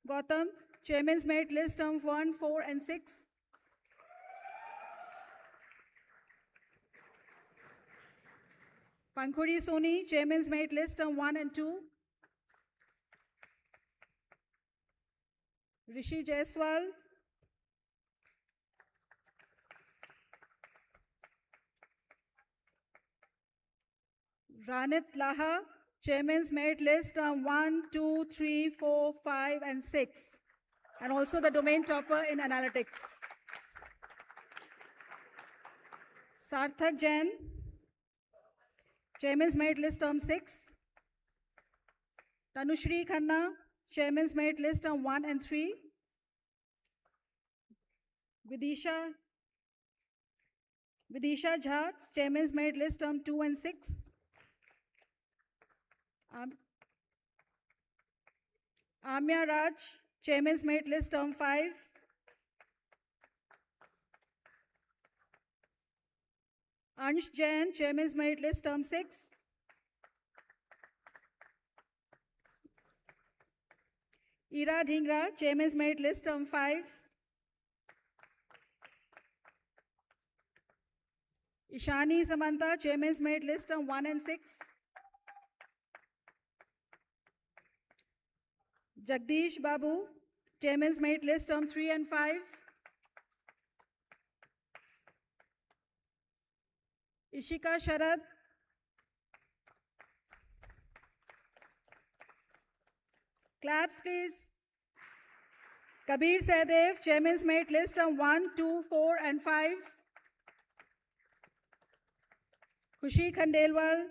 Gautam, chairman's merit list term 1, 4, and 6. Pankhuri Soni, chairman's merit list term 1 and 2. Rishi Jaiswal. Ranit Laha, chairman's merit list term 1, 2, 3, 4, 5, and 6. And also the domain topper in analytics. Sarthak Jain. Chairman's Merit List Term 6. Tanushri Khanna, Chairman's Merit List Term 1 and 3. Vidisha Jha, Chairman's Merit List Term 2 and 6. Amya Raj, Chairman's Merit List Term 5. Ansh Jain, Chairman's Merit List Term 6. Ira Dhingra, Chairman's Merit List Term 5. Ishani Samanta, Chairman's Merit List Term 1 and 6. Jagdish Babu, Chairman's Merit List Term 3 and 5. Ishika Sharad, claps please. Kabir Sehdev, Chairman's Merit List Term 1, 2, 4 and 5. Khushi Khandelwal,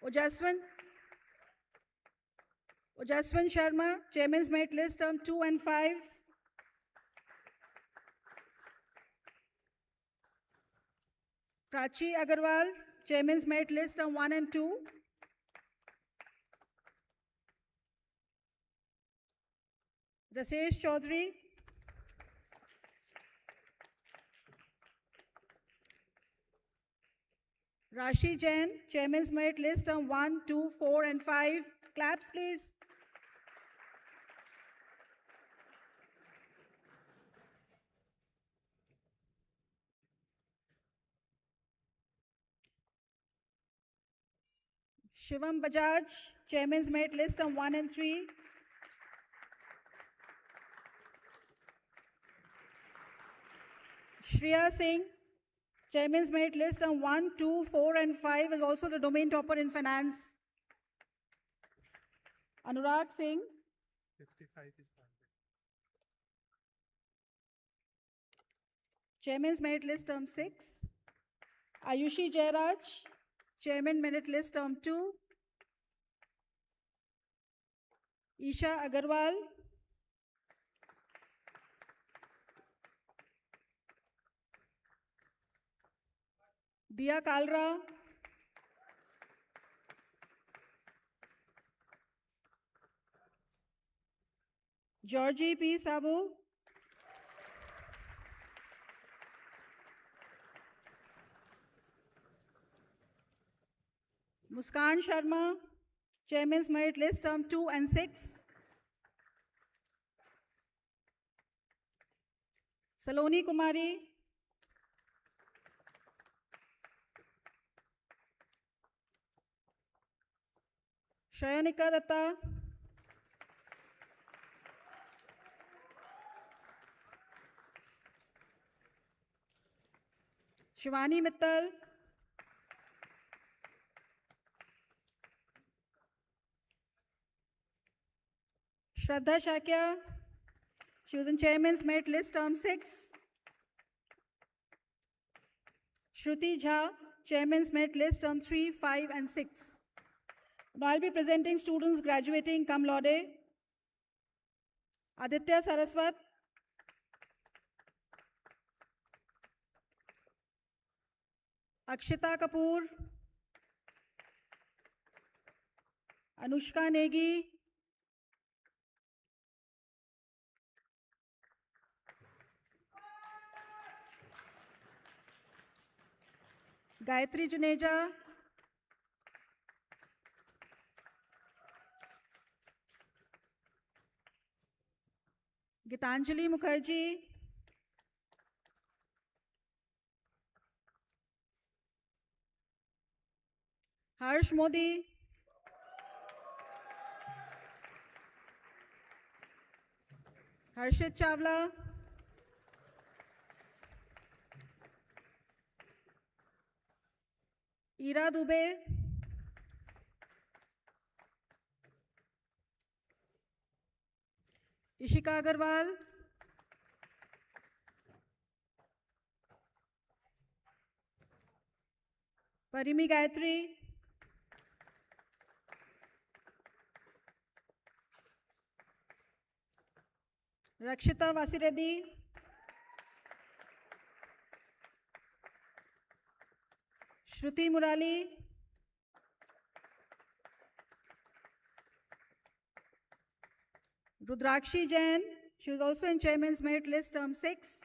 Ojaswan Sharma, Chairman's Merit List Term 2 and 5. Prachi Agarwal, Chairman's Merit List Term 1 and 2. Rasesh Chaudhary, Rashi Jain, Chairman's Merit List Term 1, 2, 4 and 5. Claps please. Shivam Bajaj, Chairman's Merit List Term 1 and 3. Shreya Singh, Chairman's Merit List Term 1, 2, 4 and 5 is also the domain topper in finance. Anurag Singh, 55 is done. Chairman's Merit List Term 6. Ayushi Jairaj, Chairman Merit List Term 2. Isha Agarwal, Diya Kalra, Georgie P. Sabu, Muskan Sharma, Chairman's Merit List Term 2 and 6. Saloni Kumari, Shayanika Datta, Shivani Mittal, Shraddha Shakya, she was in Chairman's Merit List Term 6. Shruti Jha, Chairman's Merit List Term 3, 5 and 6. Now I'll be presenting students graduating cum laude. Aditya Saraswat, Akshita Kapoor, Anushka Negi, Gayatri Juneja, Gitanjali Mukherjee, Harsh Modi, Harshit Chawla, Ira Dubey, Ishika Agarwal, Parimi Gayatri, Rakshita Vasireddy, Shruti Murali, Rudrakshi Jain, she was also in Chairman's Merit List Term 6.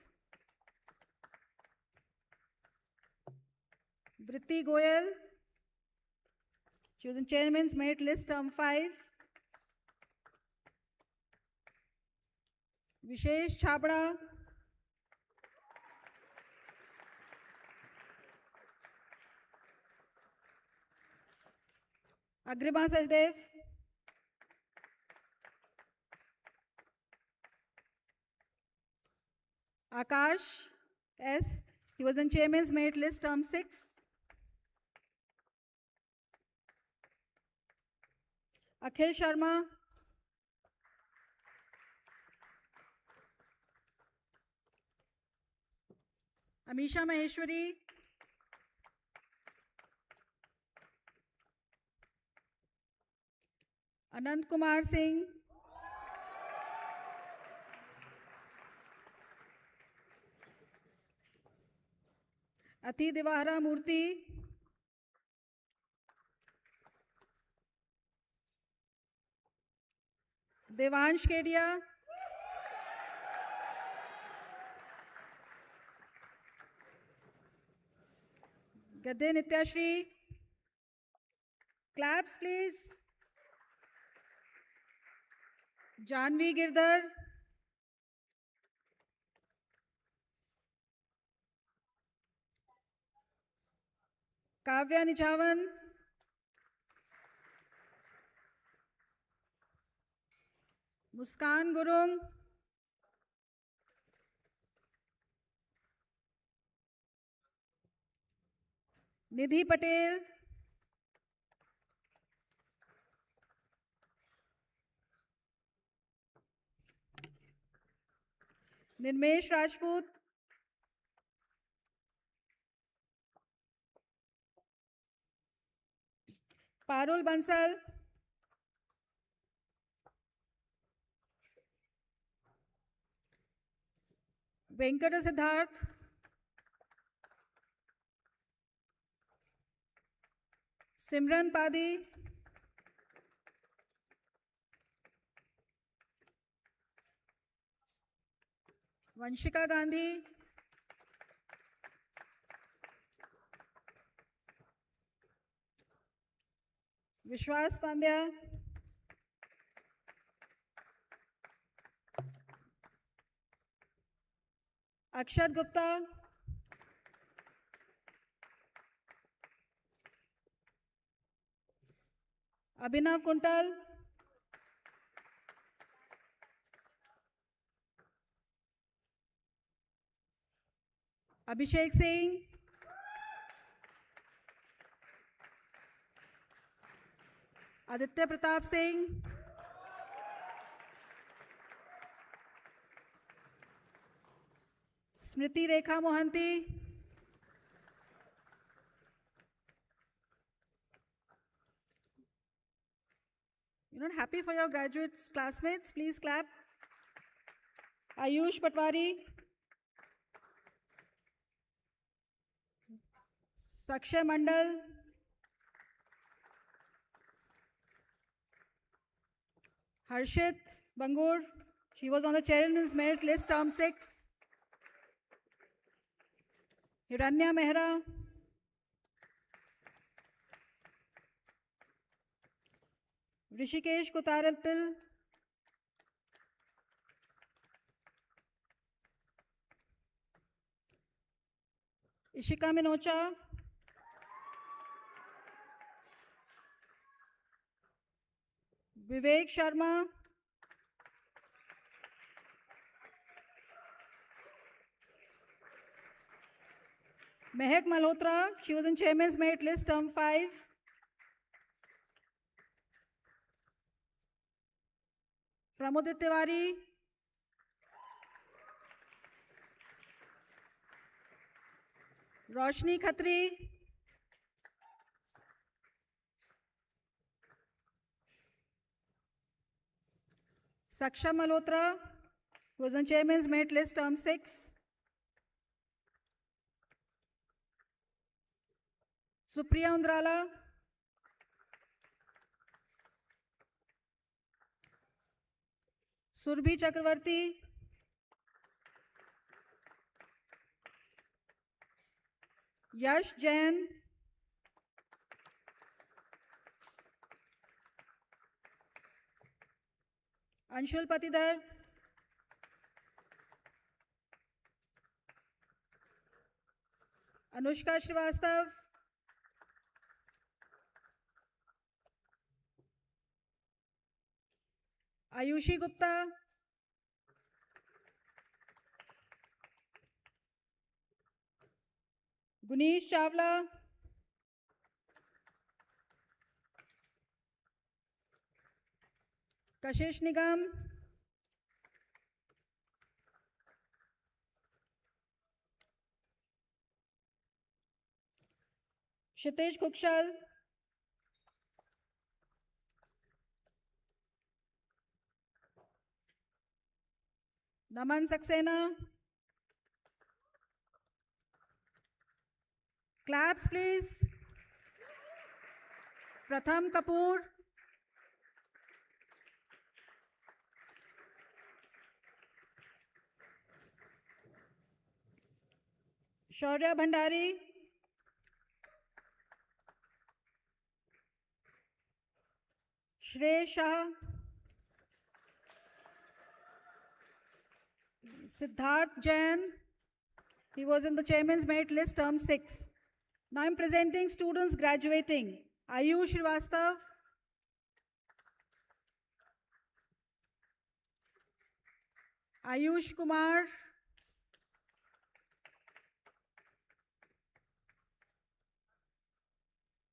Vritti Goyal, she was in Chairman's Merit List Term 5. Vishesh Chhabra, Agrima Sajdev, Akash S, he was in Chairman's Merit List Term 6. Akhil Sharma, Amisha Maheshwari, Anand Kumar Singh, Ati Devahara Murthy, Devansh Kedia, Gadde Nityashri, claps please. Janvi Girdhar, Kavya Nichavan, Muskan Gurung, Nidhi Patel, Nirmesh Rajput, Parul Bansal, Venkata Siddharth, Simran Padi, Vanshika Gandhi, Vishwas Pandya, Akshat Gupta, Abhinav Kuntal, Abhishek Singh, Aditya Pratap Singh, Smriti Rekha Mohanty, you're not happy for your graduates, classmates? Please clap. Ayush Patwari, Sakshay Mandal, Harshit Bangur, she was on the Chairman's Merit List Term 6. Hiranya Mehra, Rishikesh Kutaratil, Ishika Minocha, Vivek Sharma, Mehak Malhotra, she was in Chairman's Merit List Term 5. Pramodit Tiwari, Roshni Khatri, Saksha Malhotra, who was on Chairman's Merit List, Term 6. Supriya Undrala. Surbhi Chakravarti. Yash Jain. Anshul Patidhar. Anushka Srivastav. Ayushi Gupta. Guneesh Chawla. Kashish Nigam. Kshitij Kukshal. Naman Saxena. Claps, please. Pratham Kapoor. Shaurya Bhandari. Shrey Shah. Siddharth Jain. He was in the Chairman's Merit List, Term 6. Now I'm presenting students graduating. Ayush Srivastav. Ayush Kumar.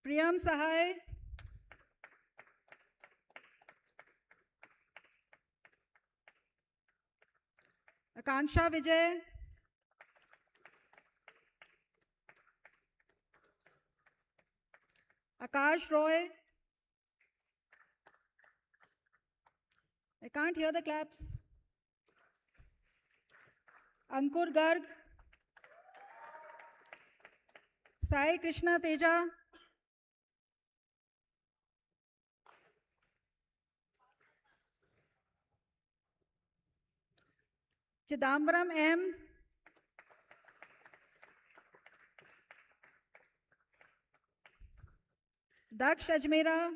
Priyam Sahai. Akanksha Vijay. Akash Roy. I can't hear the claps. Ankur Garg. Sai Krishna Teja. Chidambaram M. Daksh Ajmera.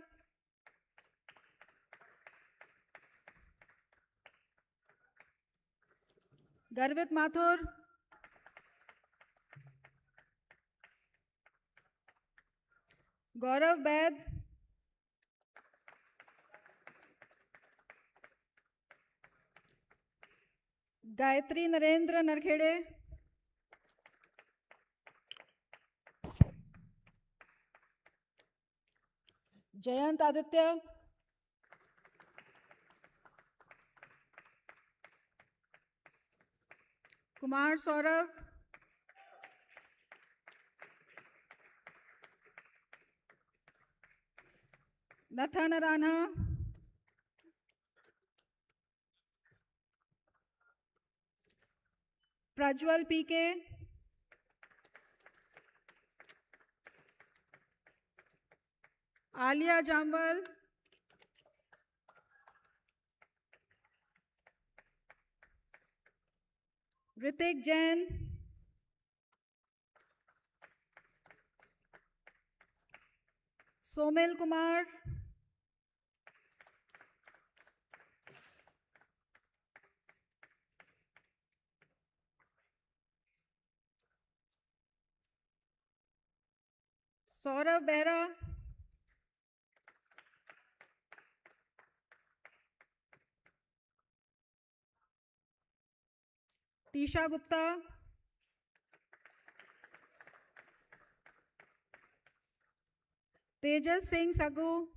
Garvit Mathur. Gaurav Baid. Gayatri Narendra Narkhede. Jayant Aditya. Kumar Saurav. Nathan Arana. Prajwal PK. Alia Jamwal. Ritik Jain. Somil Kumar. Saurav Behra. Tisha Gupta. Tejas Singh Sagu.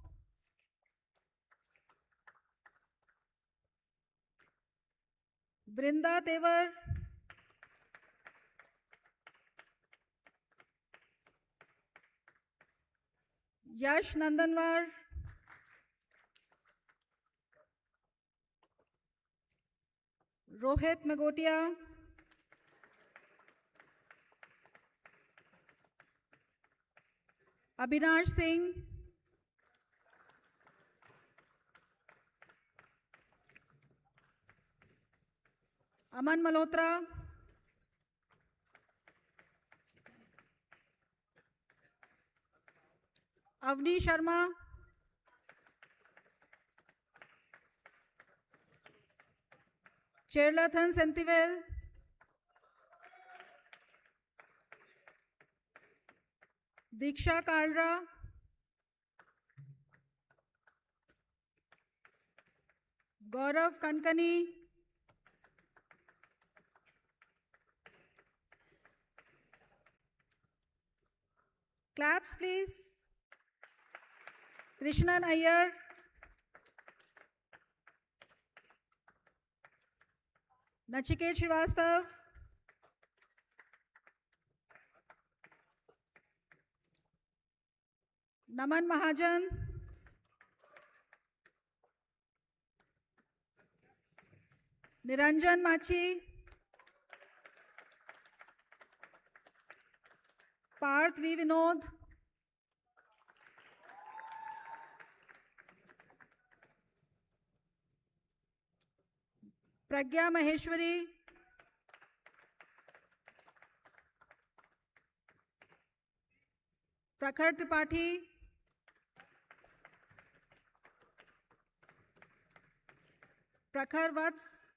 Brinda Tevar. Yash Nandanwar. Rohit Magotia, Abhinash Singh, Aman Malhotra, Avni Sharma, Chairlathan Sentivel, Diksha Kalra, Gaurav Kankani, claps please, Krishnan Iyer, Nachiket Srivastav, Naman Mahajan, Niranjan Machi, Parth V. Vinod, Pragya Maheshwari, Prakhar Tripathi, Prakhar Vats,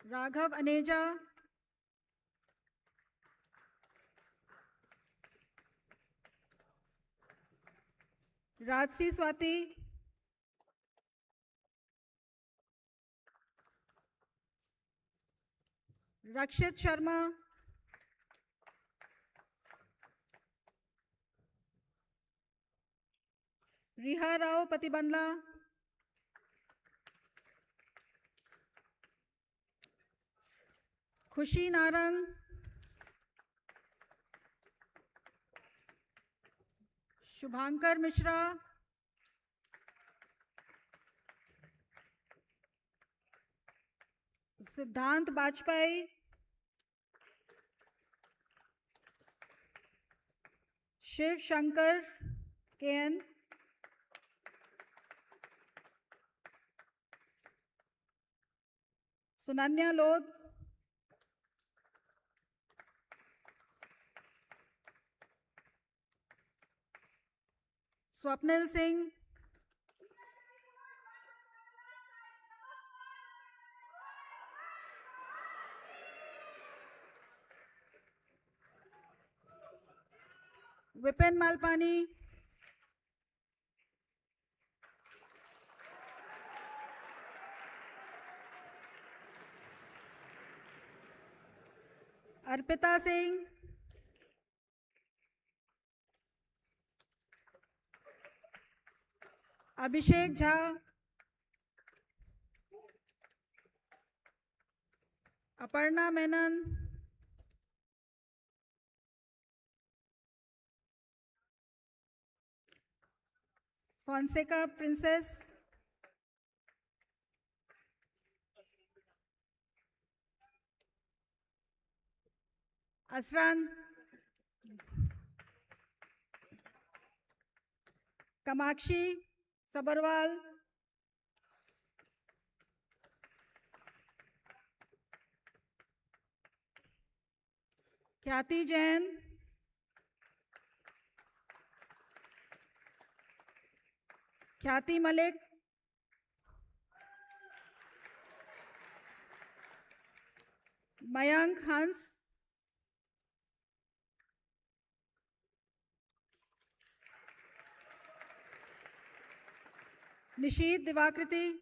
Raghav Aneja, Rajsi Swati, Rakshit Sharma, Riha Rao Patibandla, Khushi Narang, Shubhankar Mishra, Siddhant Bajpai, Shiv Shankar KN, Sunanya Lodh, Swapnil Singh, Vipin Malpani, Arpita Singh, Abhishek Jha, Aparna Menon, Fonseca Princess, Asran, Kamakshi Sabarwal, Khyati Jain, Khyati Malik, Mayank Hans, Nishit Divakriti,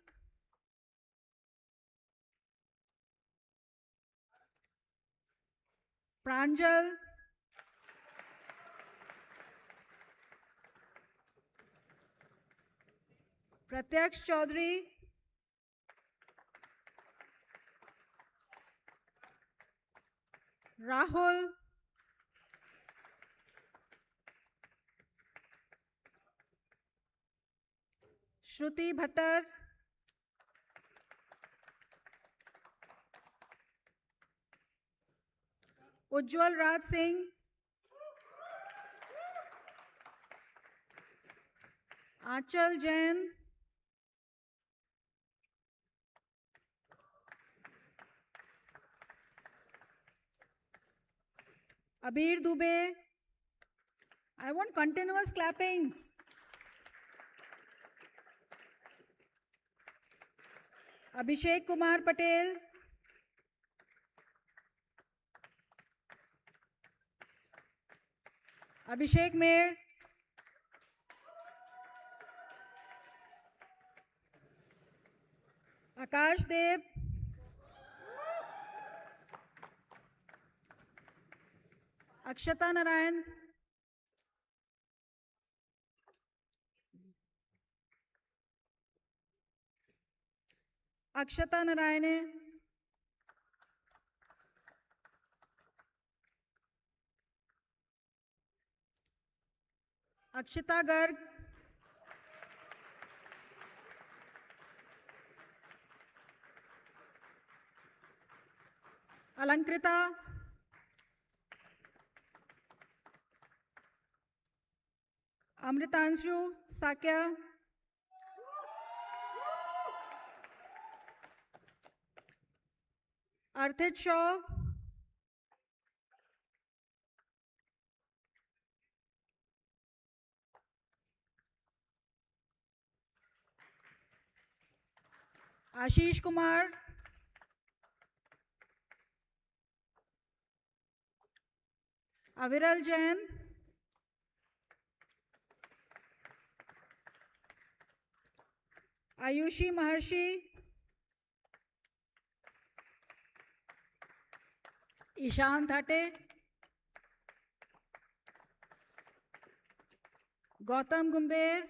Pranjal, Pratyaksh Chaudhary, Rahul, Shruti Bhattar, Ujjwal Raj Singh, Aanchal Jain, Abir Dubey. I want continuous clappings. Abhishek Kumar Patel, Abhishek Mayer, Akash Dev, Akshata Narayan, Akshata Narayane, Akshita Garg, Alankrita, Amritanshu Sakya, Arthit Shaw, Ashish Kumar, Aviral Jain, Ayushi Maharshi, Ishan Thate, Gautam Gumber,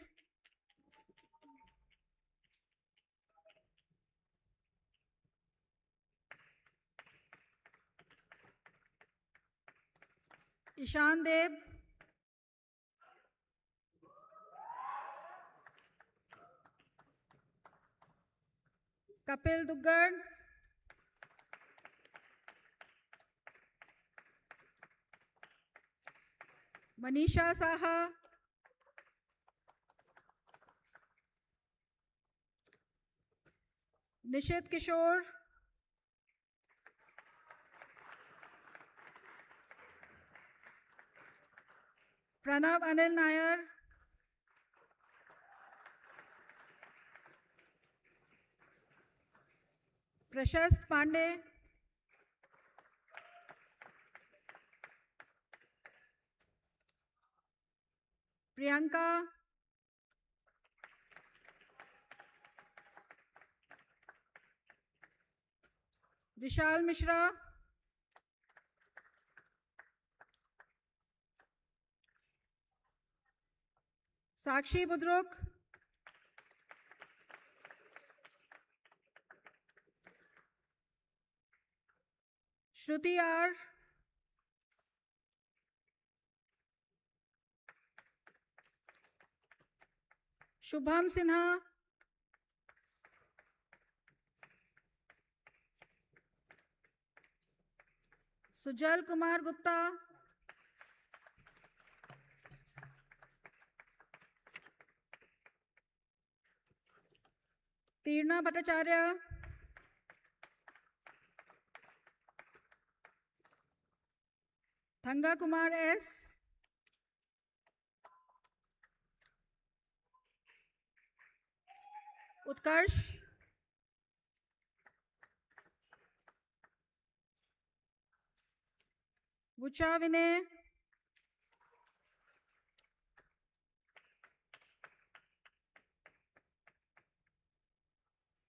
Ishan Deb, Kapil Duggad, Manisha Saha, Nishit Kishore, Pranav Anil Nair, Prashast Pandey, Priyanka, Vishal Mishra, Sakshi Budruk, Shruti R, Shubham Sinha, Sujal Kumar Gupta, Tirna Bhattacharya, Thanga Kumar S, Utkarsh, Vucha Vinay,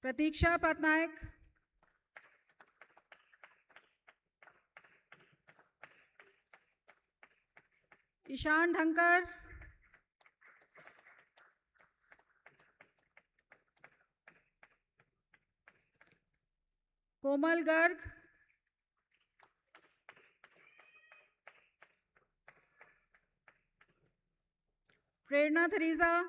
Pratiksha Patnaik, Ishan Dhankar, Komal Garg, Prerna Theresa,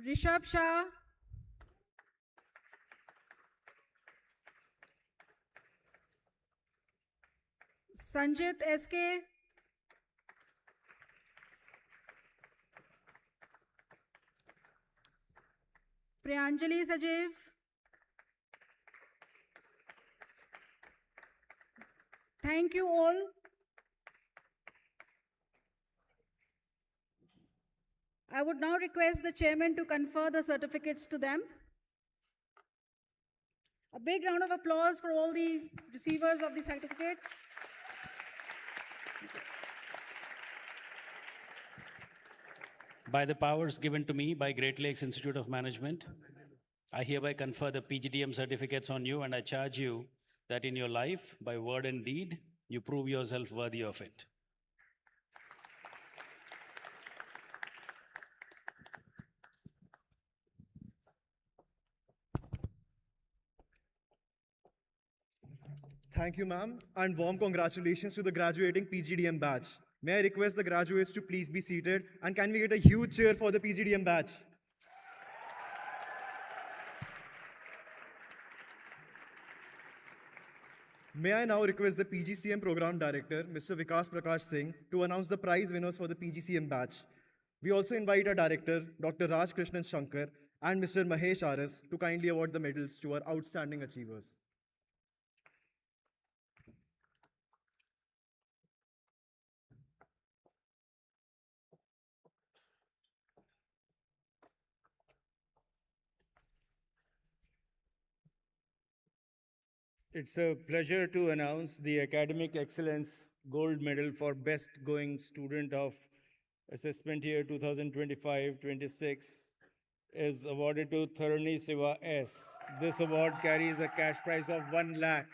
Rishabh Shah, Sanjit SK, Priyanjali Sajeev, thank you all. I would now request the chairman to confer the certificates to them. A big round of applause for all the receivers of the certificates. By the powers given to me by Great Lakes Institute of Management, I hereby confer the PGDM certificates on you, and I charge you that in your life, by word and deed, you prove yourself worthy of it. Thank you, ma'am, and warm congratulations to the graduating PGDM batch. May I request the graduates to please be seated, and can we get a huge cheer for the PGDM batch? May I now request the PGCM Program Director, Mr. Vikas Prakash Singh, to announce the prize winners for the PGCM batch. We also invite our Director, Dr. Raj Krishnan Shankar, and Mr. Mahesh Aras to kindly award the medals to our outstanding achievers. It's a pleasure to announce the Academic Excellence Gold Medal for Best Going Student of Assessment Year 2025-26 is awarded to Tharani Siva S. This award carries a cash prize of 1 lakh.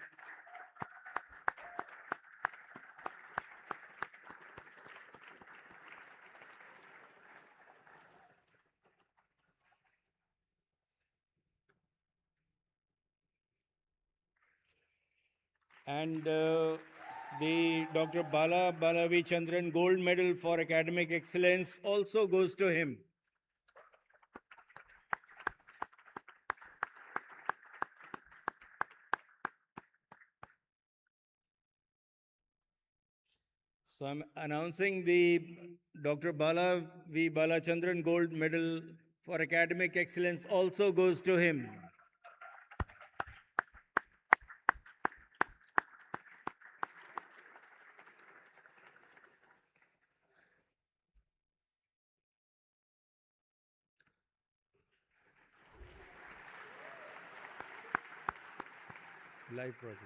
And the Dr. Balavi Chandran Gold Medal for Academic Excellence also goes to him. So I'm announcing the Dr. Balavi Balachandran Gold Medal for Academic Excellence also goes to him. Live project.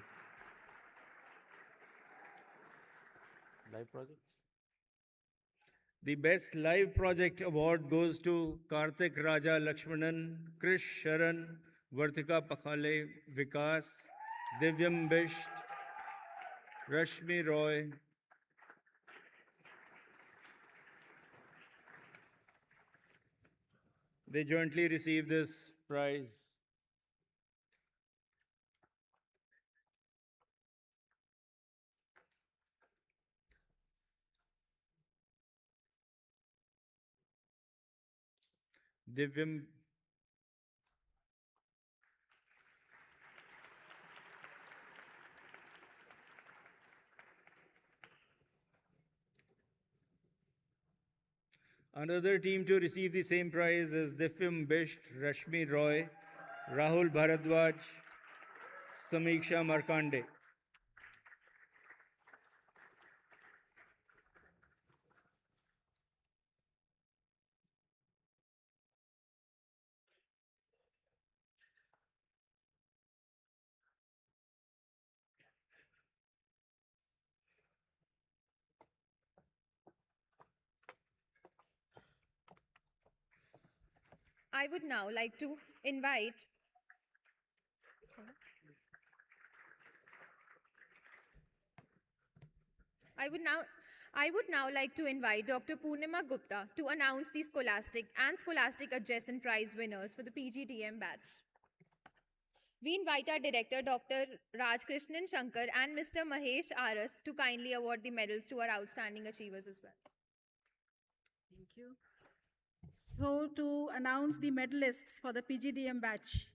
Live project. The Best Live Project Award goes to Karthik Raja Lakshmanan, Krish Sharan, Vartika Pakhale, Vikas, Divyam Bisht, Rashmi Roy, they jointly receive this prize. Divyam Another team to receive the same prize is Divyam Bisht, Rashmi Roy, Rahul Bharadwaj, Samiksha Markande. I would now like to invite I would now like to invite Dr. Purnima Gupta to announce the Scholastic and Scholastic Adjacent Prize winners for the PGDM batch. We invite our director, Dr. Raj Krishnan Shankar, and Mr. Mahesh Aras to kindly award the medals to our outstanding achievers as well. Thank you. So to announce the medalists for the PGDM batch,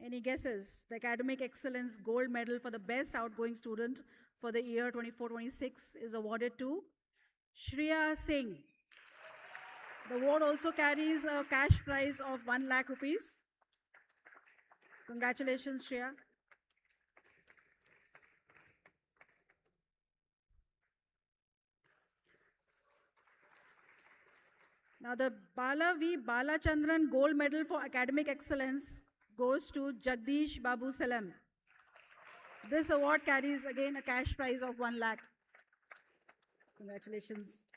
any guesses? The Academic Excellence Gold Medal for the best outgoing student for the year 24-26 is awarded to Shreya Singh. The award also carries a cash prize of 1 lakh rupees. Congratulations, Shreya. Now the Bala V. Balachandran Gold Medal for Academic Excellence goes to Jagdish Babu Salam. This award carries again a cash prize of 1 lakh. Congratulations.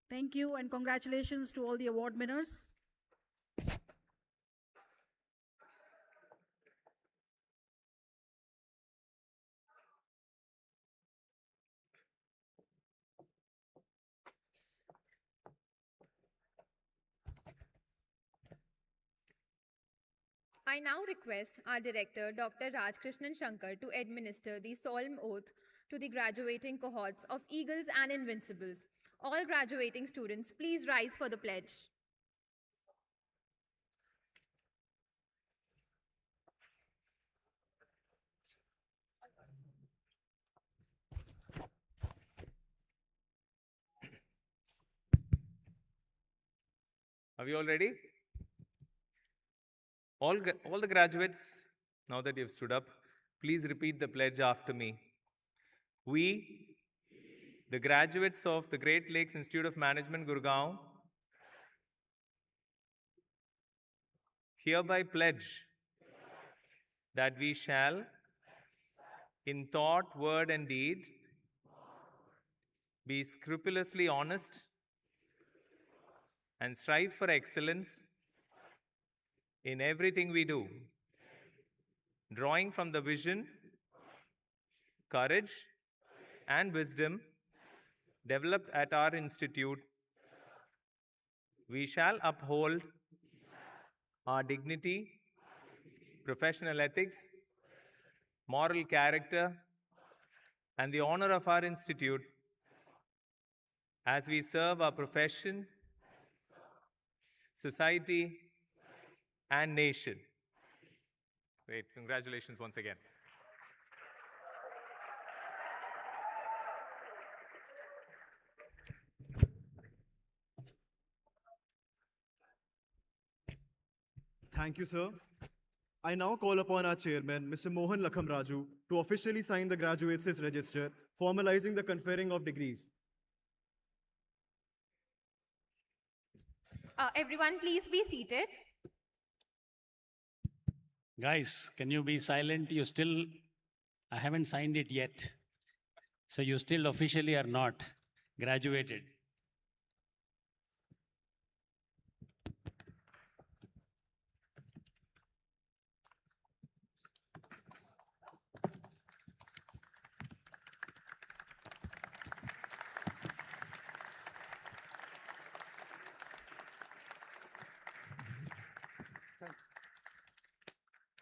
Thank you and congratulations to all the award winners. I now request our director, Dr. Rajkrishnan Shankar, to administer the solemn oath to the graduating cohorts of Eagles and Invincibles. All graduating students, please rise for the pledge. Are we all ready? All the graduates, now that you've stood up, please repeat the pledge after me. We, the graduates of the Great Lakes Institute of Management, Gurgaon, hereby pledge that we shall, in thought, word, and deed, be scrupulously honest and strive for excellence in everything we do, drawing from the vision, courage, and wisdom developed at our institute. We shall uphold our dignity, professional ethics, moral character, and the honor of our institute as we serve our profession, society, and nation. Great. Congratulations once again. Thank you, sir. I now call upon our chairman, Mr. Mohan Lakhamraju, to officially sign the graduates' register, formalizing the conferring of degrees. Everyone, please be seated. Guys, can you be silent? I haven't signed it yet. So you still officially are not graduated.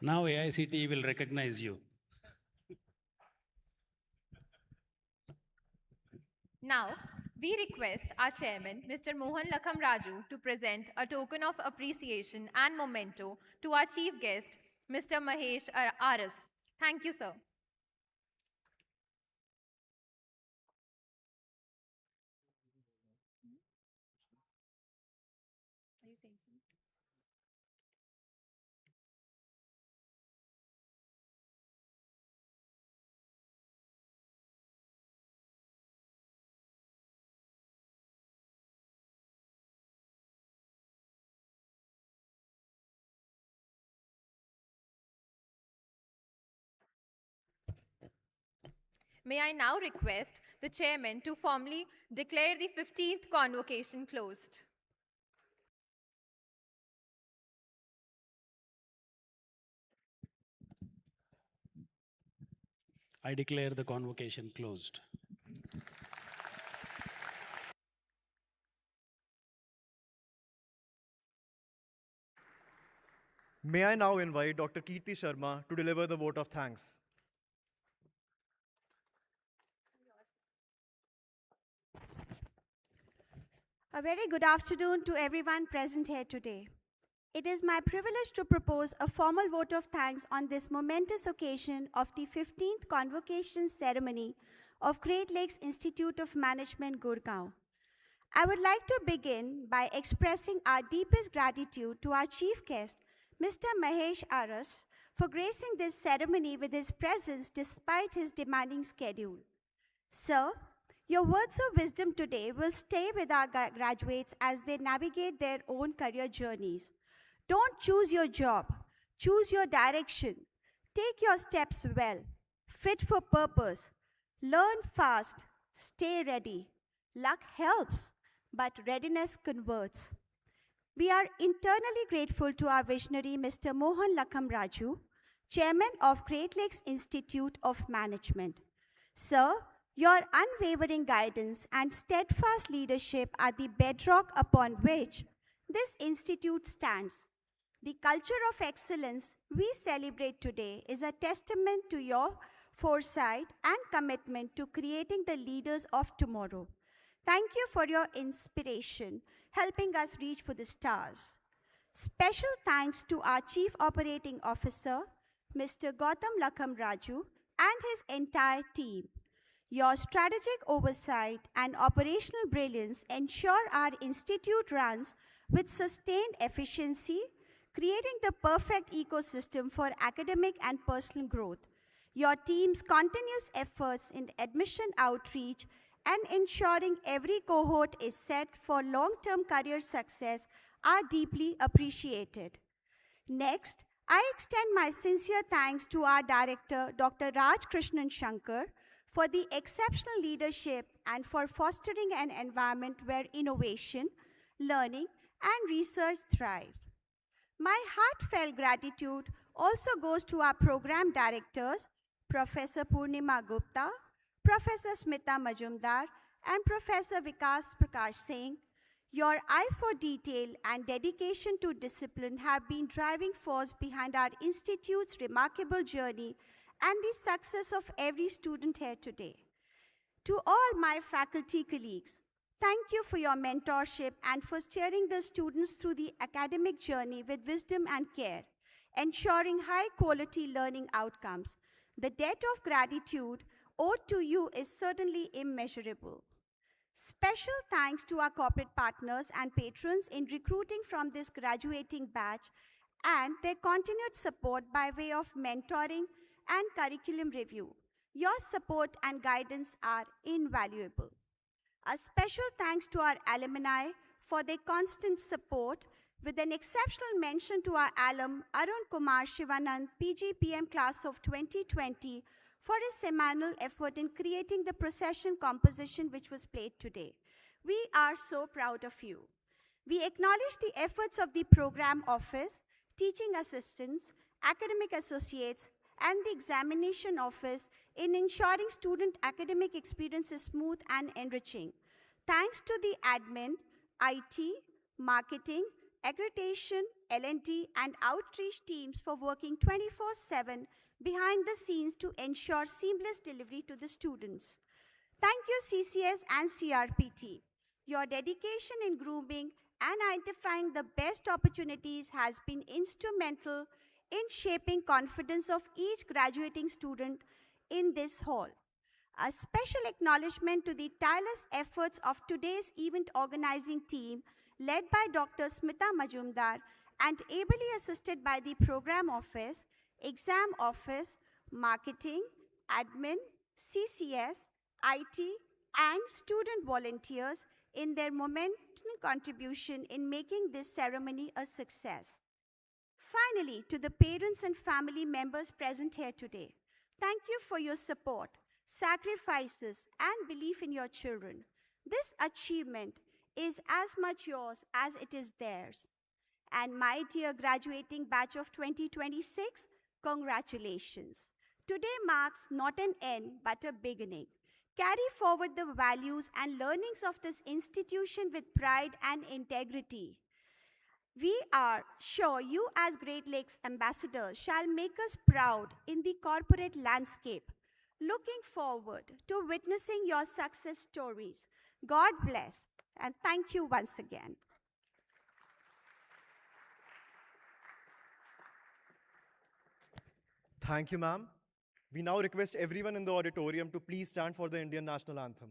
Now AICTE will recognize you. Now, we request our chairman, Mr. Mohan Lakhamraju, to present a token of appreciation and memento to our chief guest, Mr. Mahesh Aras. Thank you, sir. Are you saying something? May I now request the chairman to formally declare the 15th convocation closed. I declare the convocation closed. May I now invite Dr. Kirti Sharma to deliver the vote of thanks. A very good afternoon to everyone present here today. It is my privilege to propose a formal vote of thanks on this momentous occasion of the 15th Convocation Ceremony of Great Lakes Institute of Management, Gurgaon. I would like to begin by expressing our deepest gratitude to our chief guest, Mr. Mahesh Aras, for gracing this ceremony with his presence despite his demanding schedule. Sir, your words of wisdom today will stay with our graduates as they navigate their own career journeys. Don't choose your job, choose your direction. Take your steps well, fit for purpose, learn fast, stay ready. Luck helps, but readiness converts. We are internally grateful to our visionary Mr. Mohan Raju, Chairman of Great Lakes Institute of Management. Sir, your unwavering guidance and steadfast leadership are the bedrock upon which this institute stands. The culture of excellence we celebrate today is a testament to your foresight and commitment to creating the leaders of tomorrow. Thank you for your inspiration, helping us reach for the stars. Special thanks to our Chief Operating Officer, Mr. Gautam Raju, and his entire team. Your strategic oversight and operational brilliance ensure our institute runs with sustained efficiency, creating the perfect ecosystem for academic and personal growth. Your team's continuous efforts in admission outreach and ensuring every cohort is set for long-term career success are deeply appreciated. Next, I extend my sincere thanks to our director, Dr. Raj Krishnan Shankar, for the exceptional leadership and for fostering an environment where innovation, learning, and research thrive. My heartfelt gratitude also goes to our program directors, Professor Purnima Gupta, Professor Smita Majumdar, and Professor Vikas Prakash Singh. Your eye for detail and dedication to discipline have been driving force behind our institute's remarkable journey and the success of every student here today. To all my faculty colleagues, thank you for your mentorship and for steering the students through the academic journey with wisdom and care, ensuring high-quality learning outcomes. The debt of gratitude owed to you is certainly immeasurable. Special thanks to our corporate partners and patrons in recruiting from this graduating batch and their continued support by way of mentoring and curriculum review. Your support and guidance are invaluable. A special thanks to our alumni for their constant support, with an exceptional mention to our alum Arun Kumar Shivanand, PGPM Class of 2020, for his seminal effort in creating the procession composition which was played today. We are so proud of you. We acknowledge the efforts of the program office, teaching assistants, academic associates, and the examination office in ensuring student academic experience is smooth and enriching. Thanks to the admin, IT, marketing, accreditation, L&D, and outreach teams for working 24/7 behind the scenes to ensure seamless delivery to the students. Thank you, CCS and CRPT. Your dedication in grooming and identifying the best opportunities has been instrumental in shaping confidence of each graduating student in this hall. A special acknowledgement to the tireless efforts of today's event organizing team led by Dr. Smita Majumdar and ably assisted by the program office, exam office, marketing, admin, CCS, IT, and student volunteers in their momentous contribution in making this ceremony a success. Finally, to the parents and family members present here today, thank you for your support, sacrifices, and belief in your children. This achievement is as much yours as it is theirs. And my dear graduating batch of 2026, congratulations. Today marks not an end, but a beginning. Carry forward the values and learnings of this institution with pride and integrity. We are sure you as Great Lakes ambassadors shall make us proud in the corporate landscape. Looking forward to witnessing your success stories. God bless. And thank you once again. Thank you, ma'am. We now request everyone in the auditorium to please stand for the Indian National Anthem.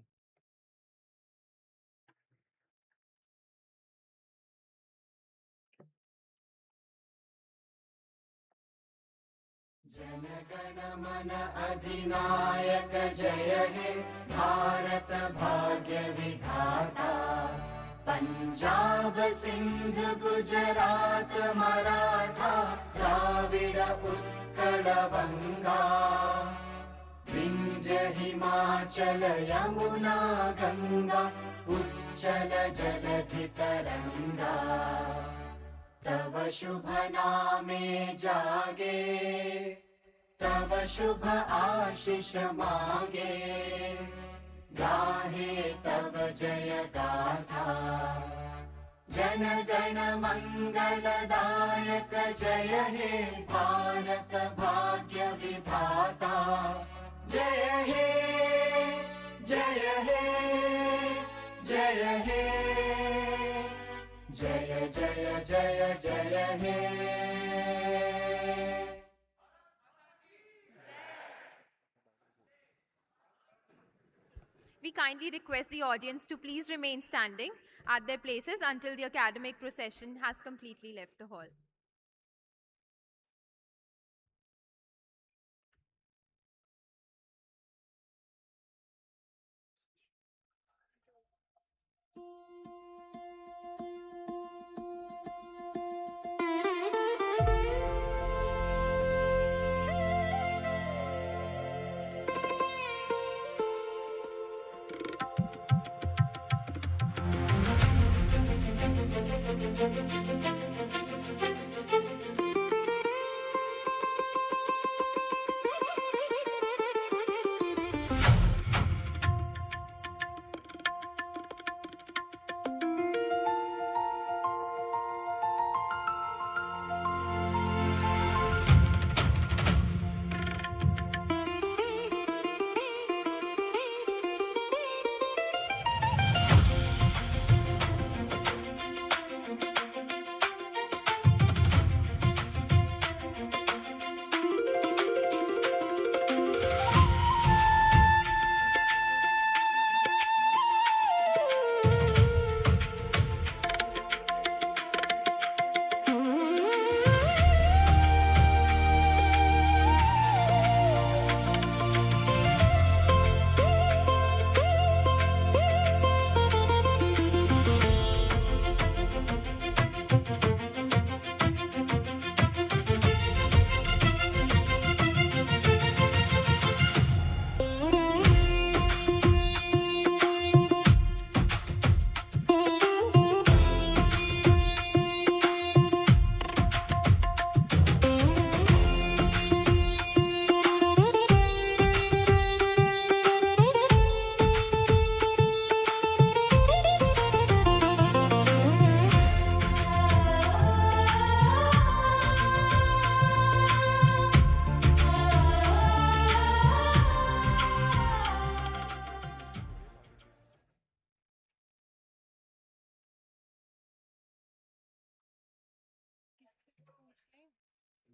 Jana Gana Mana अधिनायक जय हे भारत भाग्य विधाता पंजाब सिंध गुजरात मराठा द्राविड उत्कल बंगा विंध्य हिमाचल यमुना गंगा उच्चल जलधि तरंगा तव शुभ नामे जागे तव शुभ आशीष मागे गाहे तव जय गाथा जन गण मंगलदायक जय हे भारत भाग्य विधाता जय हे जय हे जय हे जय जय जय जय हे We kindly request the audience to please remain standing at their places until the academic procession has completely left the hall.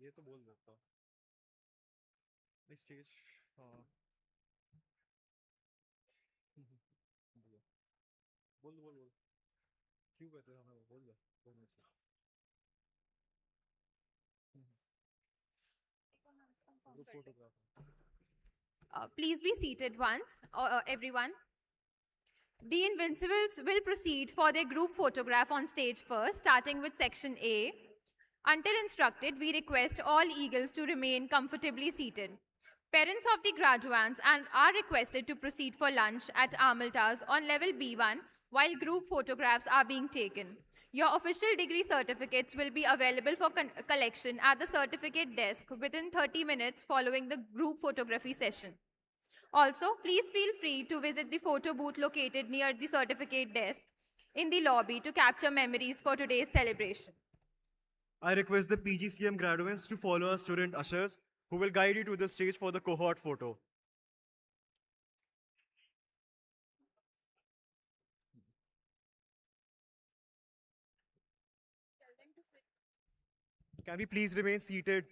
ये तो बोल देता नहीं स्टेज हाँ बोलो बोल बोल बोल क्यों कहते हैं हमें बोल दे बोलने से Please be seated once, everyone. The Invincibles will proceed for their group photograph on stage first, starting with section A. Until instructed, we request all eagles to remain comfortably seated. Parents of the graduates are requested to proceed for lunch at Amaltas on level B1 while group photographs are being taken. Your official degree certificates will be available for collection at the certificate desk within 30 minutes following the group photography session. Also, please feel free to visit the photo booth located near the certificate desk in the lobby to capture memories for today's celebration. I request the PGCM graduates to follow our student ushers who will guide you to the stage for the cohort photo. Can we please remain seated?